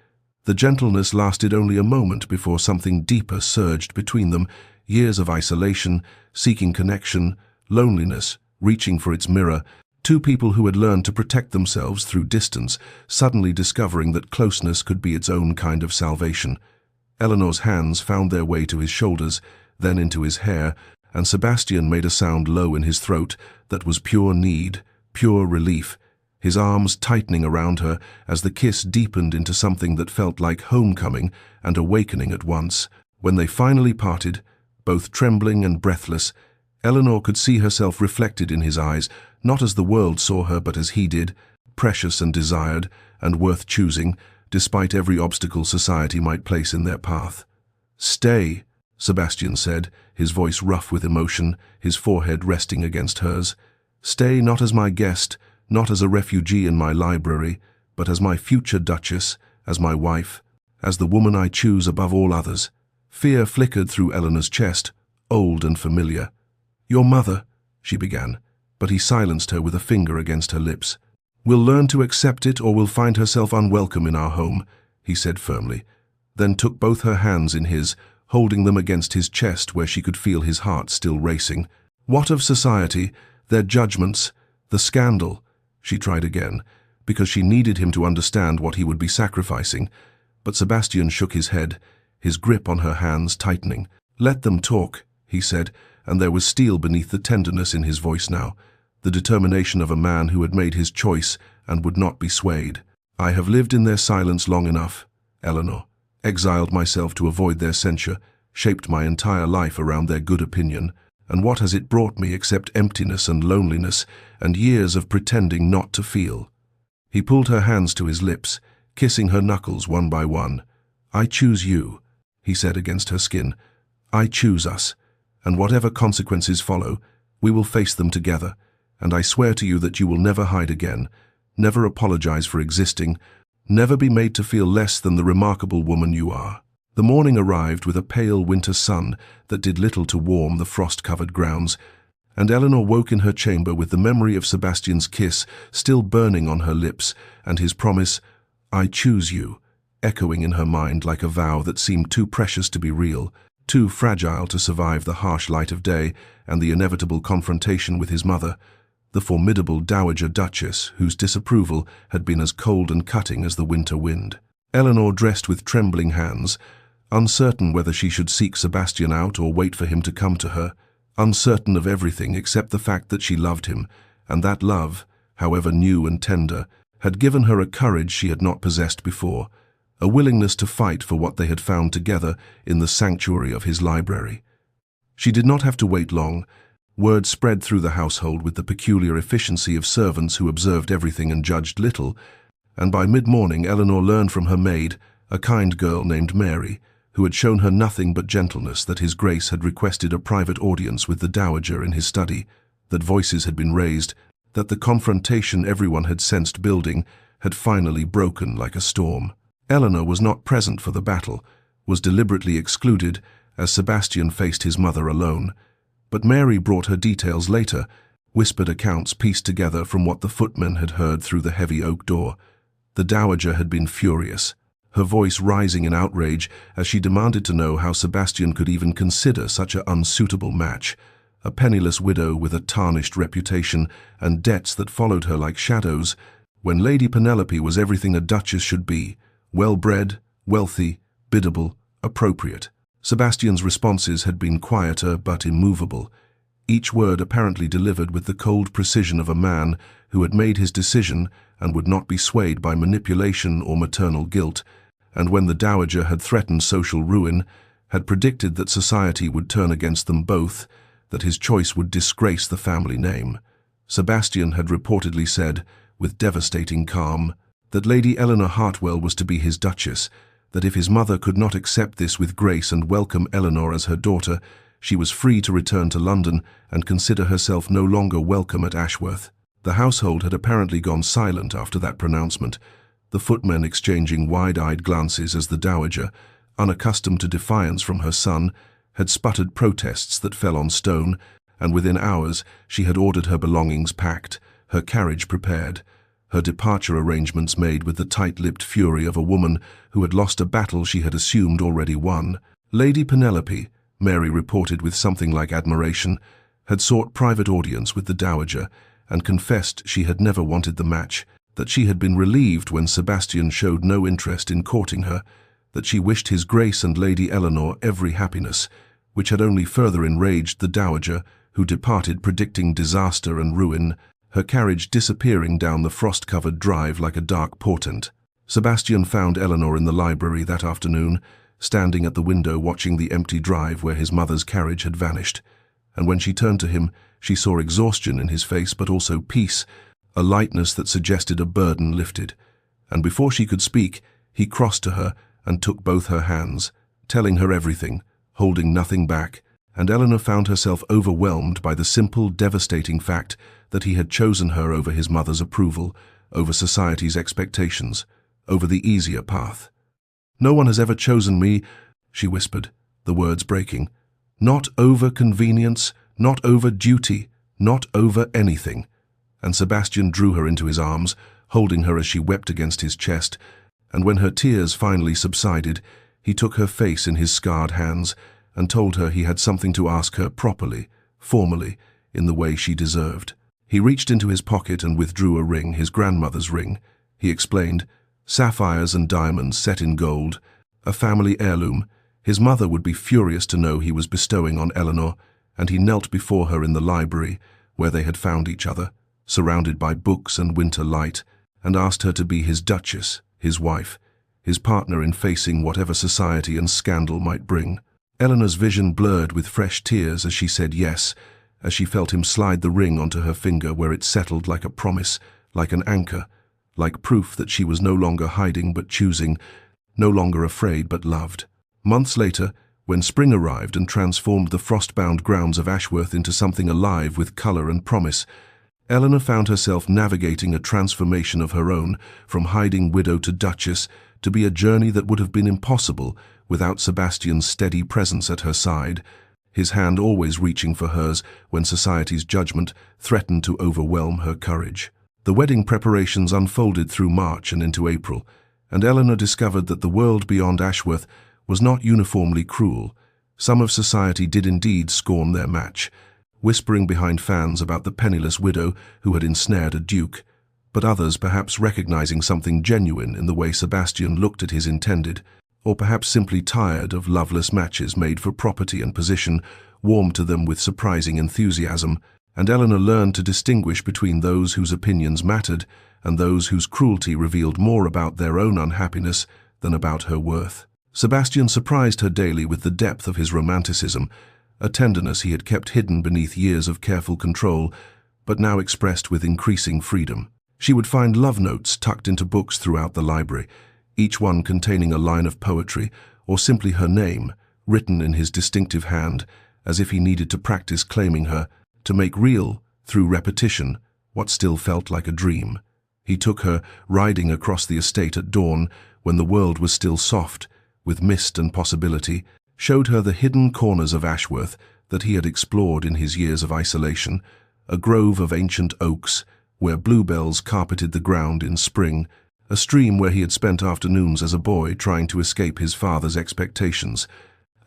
The gentleness lasted only a moment before something deeper surged between them, years of isolation, seeking connection, loneliness, reaching for its mirror, Two people who had learned to protect themselves through distance, suddenly discovering that closeness could be its own kind of salvation. Eleanor's hands found their way to his shoulders, then into his hair, and Sebastian made a sound low in his throat that was pure need, pure relief, his arms tightening around her as the kiss deepened into something that felt like homecoming and awakening at once. When they finally parted, both trembling and breathless, Eleanor could see herself reflected in his eyes, not as the world saw her but as he did, precious and desired, and worth choosing, despite every obstacle society might place in their path. "Stay," Sebastian said, his voice rough with emotion, his forehead resting against hers. "Stay not as my guest, not as a refugee in my library, but as my future duchess, as my wife, as the woman I choose above all others." Fear flickered through Eleanor's chest, old and familiar. "Your mother," she began, but he silenced her with a finger against her lips. "Will learn to accept it or will find herself unwelcome in our home," he said firmly, then took both her hands in his, holding them against his chest where she could feel his heart still racing. "What of society, their judgments, the scandal?" She tried again, because she needed him to understand what he would be sacrificing, but Sebastian shook his head, his grip on her hands tightening. "Let them talk," he said, and there was steel beneath the tenderness in his voice now, the determination of a man who had made his choice and would not be swayed. "I have lived in their silence long enough, Eleanor, exiled myself to avoid their censure, shaped my entire life around their good opinion, and what has it brought me except emptiness and loneliness and years of pretending not to feel?" He pulled her hands to his lips, kissing her knuckles one by one. "I choose you," he said against her skin. "I choose us, and whatever consequences follow, we will face them together, and I swear to you that you will never hide again, never apologize for existing, never be made to feel less than the remarkable woman you are." The morning arrived with a pale winter sun that did little to warm the frost-covered grounds, and Eleanor woke in her chamber with the memory of Sebastian's kiss still burning on her lips and his promise, "I choose you," echoing in her mind like a vow that seemed too precious to be real, too fragile to survive the harsh light of day and the inevitable confrontation with his mother, the formidable dowager duchess whose disapproval had been as cold and cutting as the winter wind. Eleanor dressed with trembling hands, uncertain whether she should seek Sebastian out or wait for him to come to her, uncertain of everything except the fact that she loved him, and that love, however new and tender, had given her a courage she had not possessed before, a willingness to fight for what they had found together in the sanctuary of his library. She did not have to wait long. Word spread through the household with the peculiar efficiency of servants who observed everything and judged little, and by mid-morning Eleanor learned from her maid, a kind girl named Mary, who had shown her nothing but gentleness, that his Grace had requested a private audience with the dowager in his study, that voices had been raised, that the confrontation everyone had sensed building had finally broken like a storm. Eleanor was not present for the battle, was deliberately excluded as Sebastian faced his mother alone, but Mary brought her details later, whispered accounts pieced together from what the footmen had heard through the heavy oak door. The dowager had been furious, her voice rising in outrage as she demanded to know how Sebastian could even consider such an unsuitable match, a penniless widow with a tarnished reputation and debts that followed her like shadows, when Lady Penelope was everything a duchess should be, well-bred, wealthy, biddable, appropriate. Sebastian's responses had been quieter but immovable, each word apparently delivered with the cold precision of a man who had made his decision and would not be swayed by manipulation or maternal guilt, and when the dowager had threatened social ruin, had predicted that society would turn against them both, that his choice would disgrace the family name. Sebastian had reportedly said, with devastating calm, that Lady Eleanor Hartwell was to be his duchess, that if his mother could not accept this with grace and welcome Eleanor as her daughter, she was free to return to London and consider herself no longer welcome at Ashworth. The household had apparently gone silent after that pronouncement, the footmen exchanging wide-eyed glances as the dowager, unaccustomed to defiance from her son, had sputtered protests that fell on stone, and within hours she had ordered her belongings packed, her carriage prepared, her departure arrangements made with the tight-lipped fury of a woman who had lost a battle she had assumed already won. Lady Penelope, Mary reported with something like admiration, had sought private audience with the dowager, and confessed she had never wanted the match, that she had been relieved when Sebastian showed no interest in courting her, that she wished his Grace and Lady Eleanor every happiness, which had only further enraged the dowager, who departed predicting disaster and ruin, her carriage disappearing down the frost-covered drive like a dark portent. Sebastian found Eleanor in the library that afternoon, standing at the window watching the empty drive where his mother's carriage had vanished, and when she turned to him, she saw exhaustion in his face but also peace, a lightness that suggested a burden lifted. And before she could speak, he crossed to her and took both her hands, telling her everything, holding nothing back, and Eleanor found herself overwhelmed by the simple, devastating fact that he had chosen her over his mother's approval, over society's expectations, over the easier path. "No one has ever chosen me," she whispered, the words breaking. "Not over convenience, not over duty, not over anything." And Sebastian drew her into his arms, holding her as she wept against his chest, and when her tears finally subsided, he took her face in his scarred hands and told her he had something to ask her properly, formally, in the way she deserved. He reached into his pocket and withdrew a ring, his grandmother's ring. He explained, sapphires and diamonds set in gold, a family heirloom. His mother would be furious to know he was bestowing on Eleanor, and he knelt before her in the library, where they had found each other, surrounded by books and winter light, and asked her to be his duchess, his wife, his partner in facing whatever society and scandal might bring. Eleanor's vision blurred with fresh tears as she said yes, as she felt him slide the ring onto her finger where it settled like a promise, like an anchor, like proof that she was no longer hiding but choosing, no longer afraid but loved. Months later, when spring arrived and transformed the frost-bound grounds of Ashworth into something alive with color and promise, Eleanor found herself navigating a transformation of her own, from hiding widow to duchess, to be a journey that would have been impossible without Sebastian's steady presence at her side, his hand always reaching for hers when society's judgment threatened to overwhelm her courage. The wedding preparations unfolded through March and into April, and Eleanor discovered that the world beyond Ashworth was not uniformly cruel. Some of society did indeed scorn their match, whispering behind fans about the penniless widow who had ensnared a duke, but others perhaps recognizing something genuine in the way Sebastian looked at his intended, or perhaps simply tired of loveless matches made for property and position, warmed to them with surprising enthusiasm, and Eleanor learned to distinguish between those whose opinions mattered and those whose cruelty revealed more about their own unhappiness than about her worth. Sebastian surprised her daily with the depth of his romanticism, a tenderness he had kept hidden beneath years of careful control, but now expressed with increasing freedom. She would find love notes tucked into books throughout the library, each one containing a line of poetry or simply her name, written in his distinctive hand, as if he needed to practice claiming her, to make real, through repetition, what still felt like a dream. He took her, riding across the estate at dawn, when the world was still soft, with mist and possibility, showed her the hidden corners of Ashworth that he had explored in his years of isolation, a grove of ancient oaks, where bluebells carpeted the ground in spring, a stream where he had spent afternoons as a boy trying to escape his father's expectations,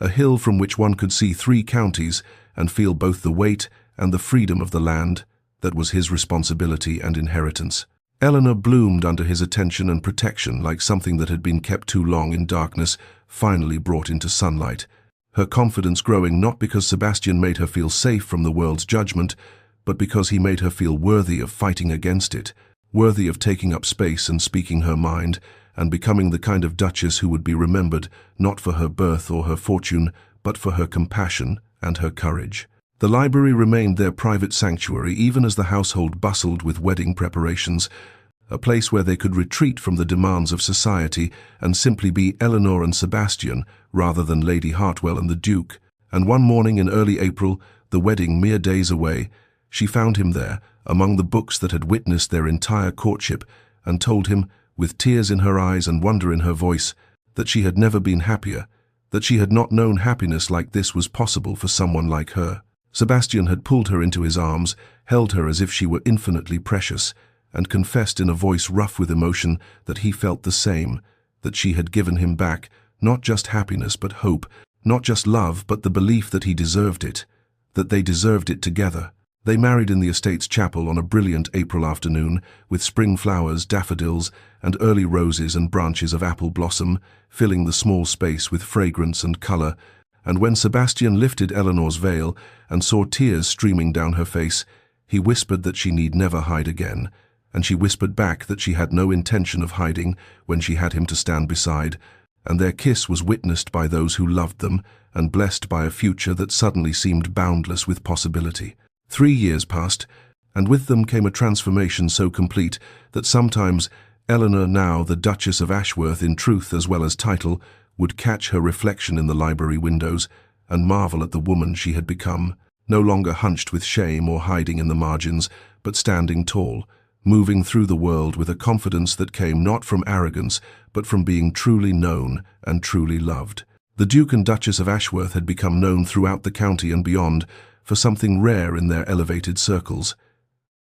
a hill from which one could see 3 counties and feel both the weight and the freedom of the land that was his responsibility and inheritance. Eleanor bloomed under his attention and protection like something that had been kept too long in darkness, finally brought into sunlight, her confidence growing not because Sebastian made her feel safe from the world's judgment, but because he made her feel worthy of fighting against it, worthy of taking up space and speaking her mind, and becoming the kind of duchess who would be remembered not for her birth or her fortune, but for her compassion and her courage. The library remained their private sanctuary even as the household bustled with wedding preparations, a place where they could retreat from the demands of society and simply be Eleanor and Sebastian rather than Lady Hartwell and the Duke. And one morning in early April, the wedding mere days away, she found him there, among the books that had witnessed their entire courtship, and told him, with tears in her eyes and wonder in her voice, that she had never been happier, that she had not known happiness like this was possible for someone like her. Sebastian had pulled her into his arms, held her as if she were infinitely precious, and confessed in a voice rough with emotion that he felt the same, that she had given him back not just happiness but hope, not just love but the belief that he deserved it, that they deserved it together. They married in the estate's chapel on a brilliant April afternoon, with spring flowers, daffodils, and early roses and branches of apple blossom, filling the small space with fragrance and colour. And when Sebastian lifted Eleanor's veil and saw tears streaming down her face, he whispered that she need never hide again, and she whispered back that she had no intention of hiding when she had him to stand beside, and their kiss was witnessed by those who loved them and blessed by a future that suddenly seemed boundless with possibility. 3 years passed, and with them came a transformation so complete that sometimes Eleanor, now the Duchess of Ashworth in truth as well as title, would catch her reflection in the library windows and marvel at the woman she had become, no longer hunched with shame or hiding in the margins, but standing tall, moving through the world with a confidence that came not from arrogance, but from being truly known and truly loved. The Duke and Duchess of Ashworth had become known throughout the county and beyond for something rare in their elevated circles: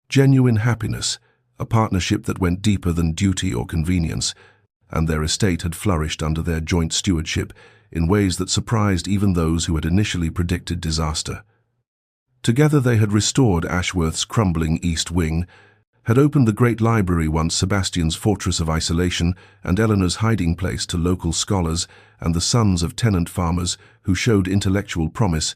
genuine happiness, a partnership that went deeper than duty or convenience, and their estate had flourished under their joint stewardship in ways that surprised even those who had initially predicted disaster. Together they had restored Ashworth's crumbling east wing, had opened the great library, once Sebastian's fortress of isolation and Eleanor's hiding place, to local scholars and the sons of tenant farmers who showed intellectual promise,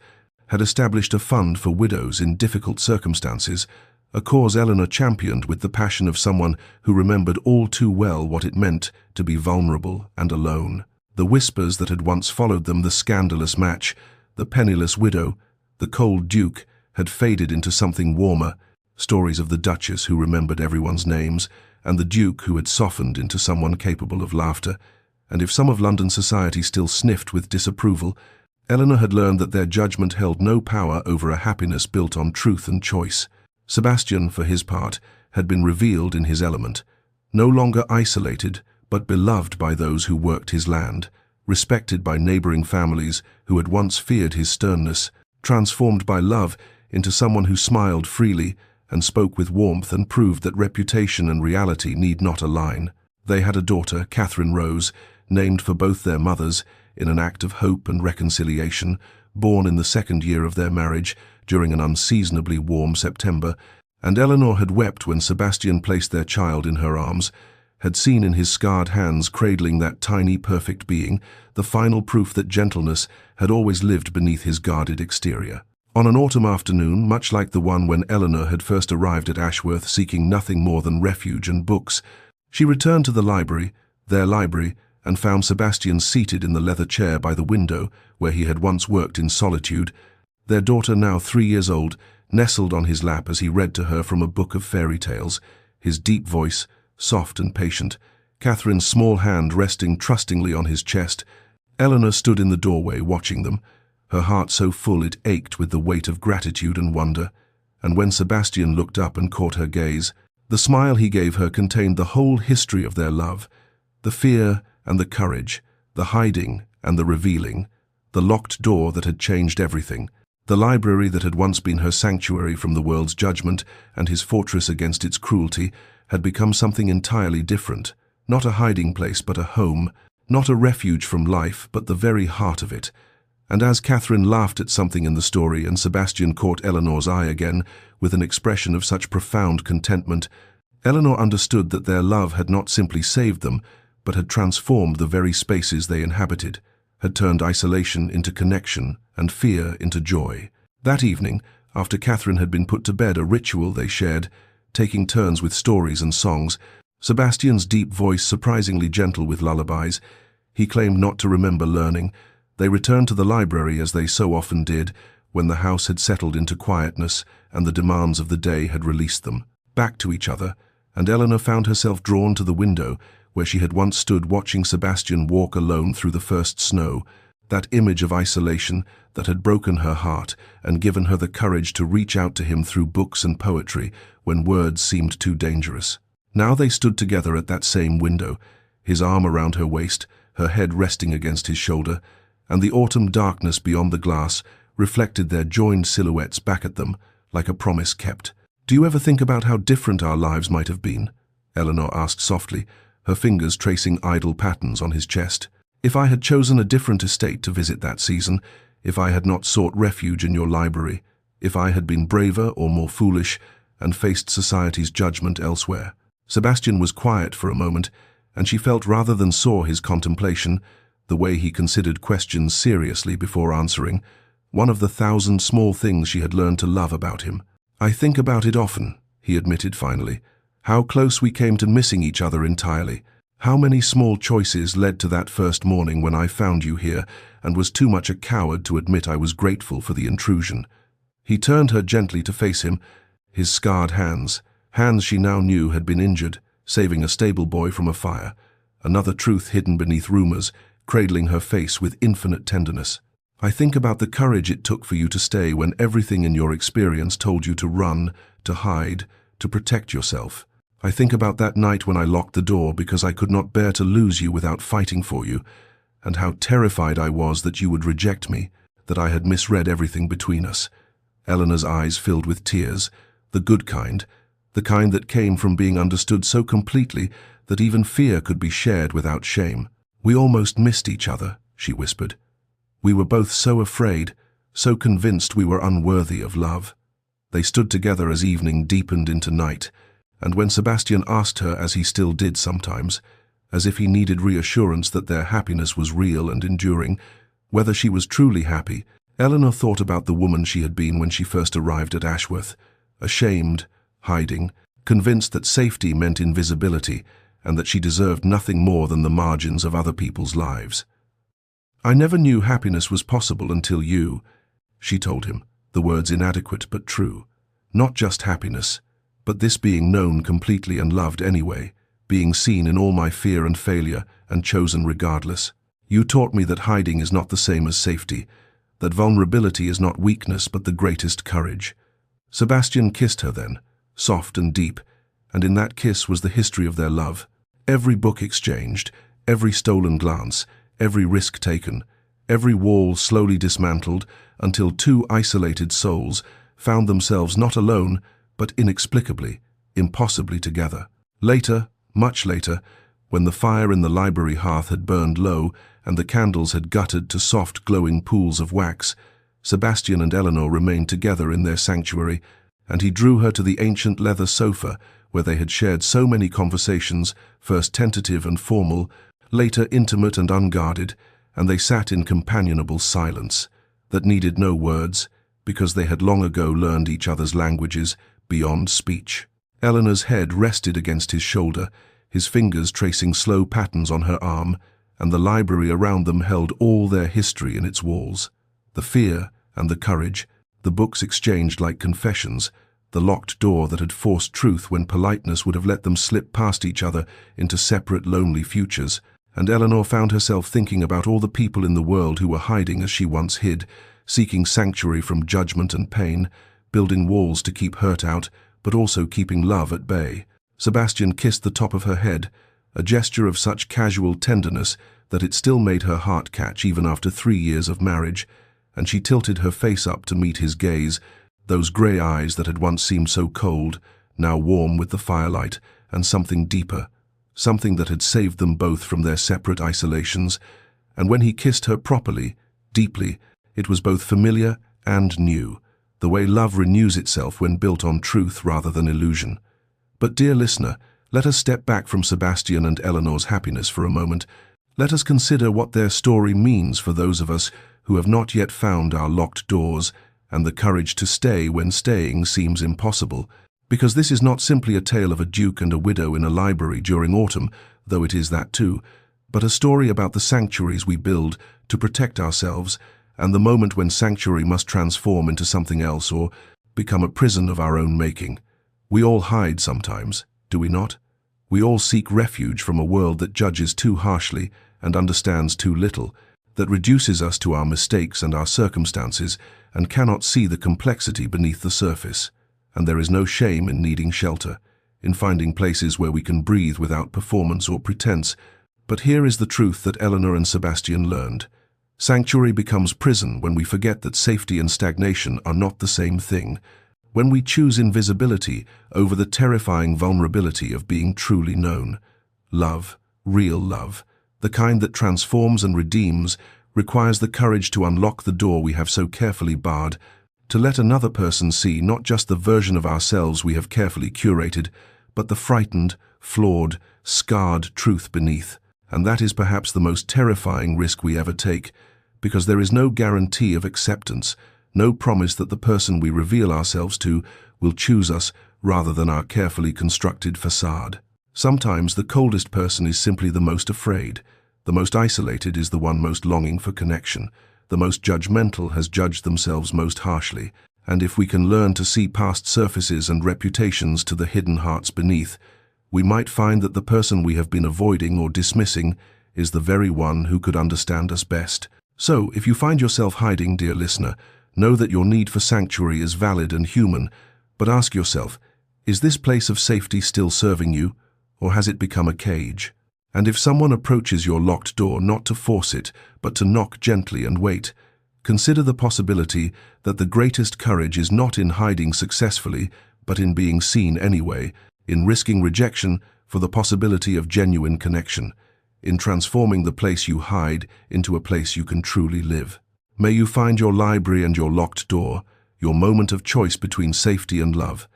had established a fund for widows in difficult circumstances, a cause Eleanor championed with the passion of someone who remembered all too well what it meant to be vulnerable and alone. The whispers that had once followed them, the scandalous match, the penniless widow, the cold duke, had faded into something warmer, stories of the Duchess who remembered everyone's names, and the Duke who had softened into someone capable of laughter. And if some of London society still sniffed with disapproval, Eleanor had learned that their judgment held no power over a happiness built on truth and choice. Sebastian, for his part, had been revealed in his element, no longer isolated, but beloved by those who worked his land, respected by neighbouring families who had once feared his sternness, transformed by love into someone who smiled freely and spoke with warmth and proved that reputation and reality need not align. They had a daughter, Catherine Rose, named for both their mothers, in an act of hope and reconciliation, born in the 2nd year of their marriage during an unseasonably warm September, and Eleanor had wept when Sebastian placed their child in her arms, had seen in his scarred hands cradling that tiny perfect being the final proof that gentleness had always lived beneath his guarded exterior. On an autumn afternoon, much like the one when Eleanor had first arrived at Ashworth seeking nothing more than refuge and books, she returned to the library, their library, and found Sebastian seated in the leather chair by the window where he had once worked in solitude, their daughter, now 3 years old, nestled on his lap as he read to her from a book of fairy tales, his deep voice, soft and patient, Catherine's small hand resting trustingly on his chest. Eleanor stood in the doorway watching them, her heart so full it ached with the weight of gratitude and wonder, and when Sebastian looked up and caught her gaze, the smile he gave her contained the whole history of their love, the fear and the courage, the hiding and the revealing, the locked door that had changed everything, the library that had once been her sanctuary from the world's judgment and his fortress against its cruelty, had become something entirely different, not a hiding place but a home, not a refuge from life but the very heart of it. And as Catherine laughed at something in the story and Sebastian caught Eleanor's eye again with an expression of such profound contentment, Eleanor understood that their love had not simply saved them, but had transformed the very spaces they inhabited, had turned isolation into connection and fear into joy. That evening, after Catherine had been put to bed, a ritual they shared, taking turns with stories and songs, Sebastian's deep voice surprisingly gentle with lullabies. He claimed not to remember learning. They returned to the library as they so often did, when the house had settled into quietness and the demands of the day had released them, back to each other, and Eleanor found herself drawn to the window where she had once stood watching Sebastian walk alone through the first snow, that image of isolation that had broken her heart and given her the courage to reach out to him through books and poetry when words seemed too dangerous. Now they stood together at that same window, his arm around her waist, her head resting against his shoulder, and the autumn darkness beyond the glass reflected their joined silhouettes back at them like a promise kept. "Do you ever think about how different our lives might have been?" Eleanor asked softly, her fingers tracing idle patterns on his chest. "If I had chosen a different estate to visit that season, if I had not sought refuge in your library, if I had been braver or more foolish and faced society's judgment elsewhere. Sebastian was quiet for a moment, and she felt rather than saw his contemplation, the way he considered questions seriously before answering, one of the 1,000 small things she had learned to love about him. "I think about it often," he admitted finally. "How close we came to missing each other entirely. How many small choices led to that first morning when I found you here and was too much a coward to admit I was grateful for the intrusion." He turned her gently to face him, his scarred hands she now knew had been injured, saving a stable boy from a fire, another truth hidden beneath rumors, cradling her face with infinite tenderness. "I think about the courage it took for you to stay when everything in your experience told you to run, to hide, to protect yourself. I think about that night when I locked the door because I could not bear to lose you without fighting for you, and how terrified I was that you would reject me, that I had misread everything between us." Eleanor's eyes filled with tears, the good kind, the kind that came from being understood so completely that even fear could be shared without shame. "We almost missed each other," she whispered. "We were both so afraid, so convinced we were unworthy of love." They stood together as evening deepened into night, and when Sebastian asked her, as he still did sometimes, as if he needed reassurance that their happiness was real and enduring, whether she was truly happy, Eleanor thought about the woman she had been when she first arrived at Ashworth, ashamed, hiding, convinced that safety meant invisibility and that she deserved nothing more than the margins of other people's lives. "I never knew happiness was possible until you," she told him, the words inadequate but true. "Not just happiness, but this being known completely and loved anyway, being seen in all my fear and failure and chosen regardless. You taught me that hiding is not the same as safety, that vulnerability is not weakness but the greatest courage." Sebastian kissed her then, soft and deep, and in that kiss was the history of their love. Every book exchanged, every stolen glance, every risk taken, every wall slowly dismantled until two isolated souls found themselves not alone, but inexplicably, impossibly together. Later, much later, when the fire in the library hearth had burned low and the candles had guttered to soft glowing pools of wax, Sebastian and Eleanor remained together in their sanctuary, and he drew her to the ancient leather sofa where they had shared so many conversations, first tentative and formal, later intimate and unguarded, and they sat in companionable silence that needed no words, because they had long ago learned each other's languages beyond speech. Eleanor's head rested against his shoulder, his fingers tracing slow patterns on her arm, and the library around them held all their history in its walls. The fear and the courage, the books exchanged like confessions, the locked door that had forced truth when politeness would have let them slip past each other into separate lonely futures, and Eleanor found herself thinking about all the people in the world who were hiding as she once hid, seeking sanctuary from judgment and pain, building walls to keep hurt out, but also keeping love at bay. Sebastian kissed the top of her head, a gesture of such casual tenderness that it still made her heart catch even after 3 years of marriage, and she tilted her face up to meet his gaze, those grey eyes that had once seemed so cold, now warm with the firelight, and something deeper, something that had saved them both from their separate isolations. And when he kissed her properly, deeply, it was both familiar and new, the way love renews itself when built on truth rather than illusion. But dear listener, let us step back from Sebastian and Eleanor's happiness for a moment. Let us consider what their story means for those of us who have not yet found our locked doors and the courage to stay when staying seems impossible, because this is not simply a tale of a duke and a widow in a library during autumn, though it is that too, but a story about the sanctuaries we build to protect ourselves and the moment when sanctuary must transform into something else or become a prison of our own making. We all hide sometimes, do we not? We all seek refuge from a world that judges too harshly and understands too little, that reduces us to our mistakes and our circumstances and cannot see the complexity beneath the surface. And there is no shame in needing shelter, in finding places where we can breathe without performance or pretense. But here is the truth that Eleanor and Sebastian learned. Sanctuary becomes prison when we forget that safety and stagnation are not the same thing, when we choose invisibility over the terrifying vulnerability of being truly known. Love, real love, the kind that transforms and redeems, requires the courage to unlock the door we have so carefully barred, To let another person see not just the version of ourselves we have carefully curated, but the frightened, flawed, scarred truth beneath. And that is perhaps the most terrifying risk we ever take, because there is no guarantee of acceptance, no promise that the person we reveal ourselves to will choose us rather than our carefully constructed facade. Sometimes the coldest person is simply the most afraid. The most isolated is the one most longing for connection. The most judgmental has judged themselves most harshly. And if we can learn to see past surfaces and reputations to the hidden hearts beneath, we might find that the person we have been avoiding or dismissing is the very one who could understand us best. So, if you find yourself hiding, dear listener, know that your need for sanctuary is valid and human, but ask yourself, is this place of safety still serving you, or has it become a cage? And if someone approaches your locked door, not to force it, but to knock gently and wait, consider the possibility that the greatest courage is not in hiding successfully, but in being seen anyway, in risking rejection for the possibility of genuine connection, in transforming the place you hide into a place you can truly live. May you find your library and your locked door, your moment of choice between safety and love,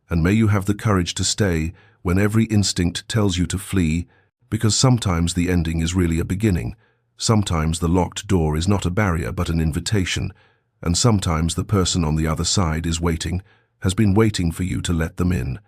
and may you have the courage to stay when every instinct tells you to flee, because sometimes the ending is really a beginning, sometimes the locked door is not a barrier but an invitation, and sometimes the person on the other side is waiting, has been waiting for you to let them in.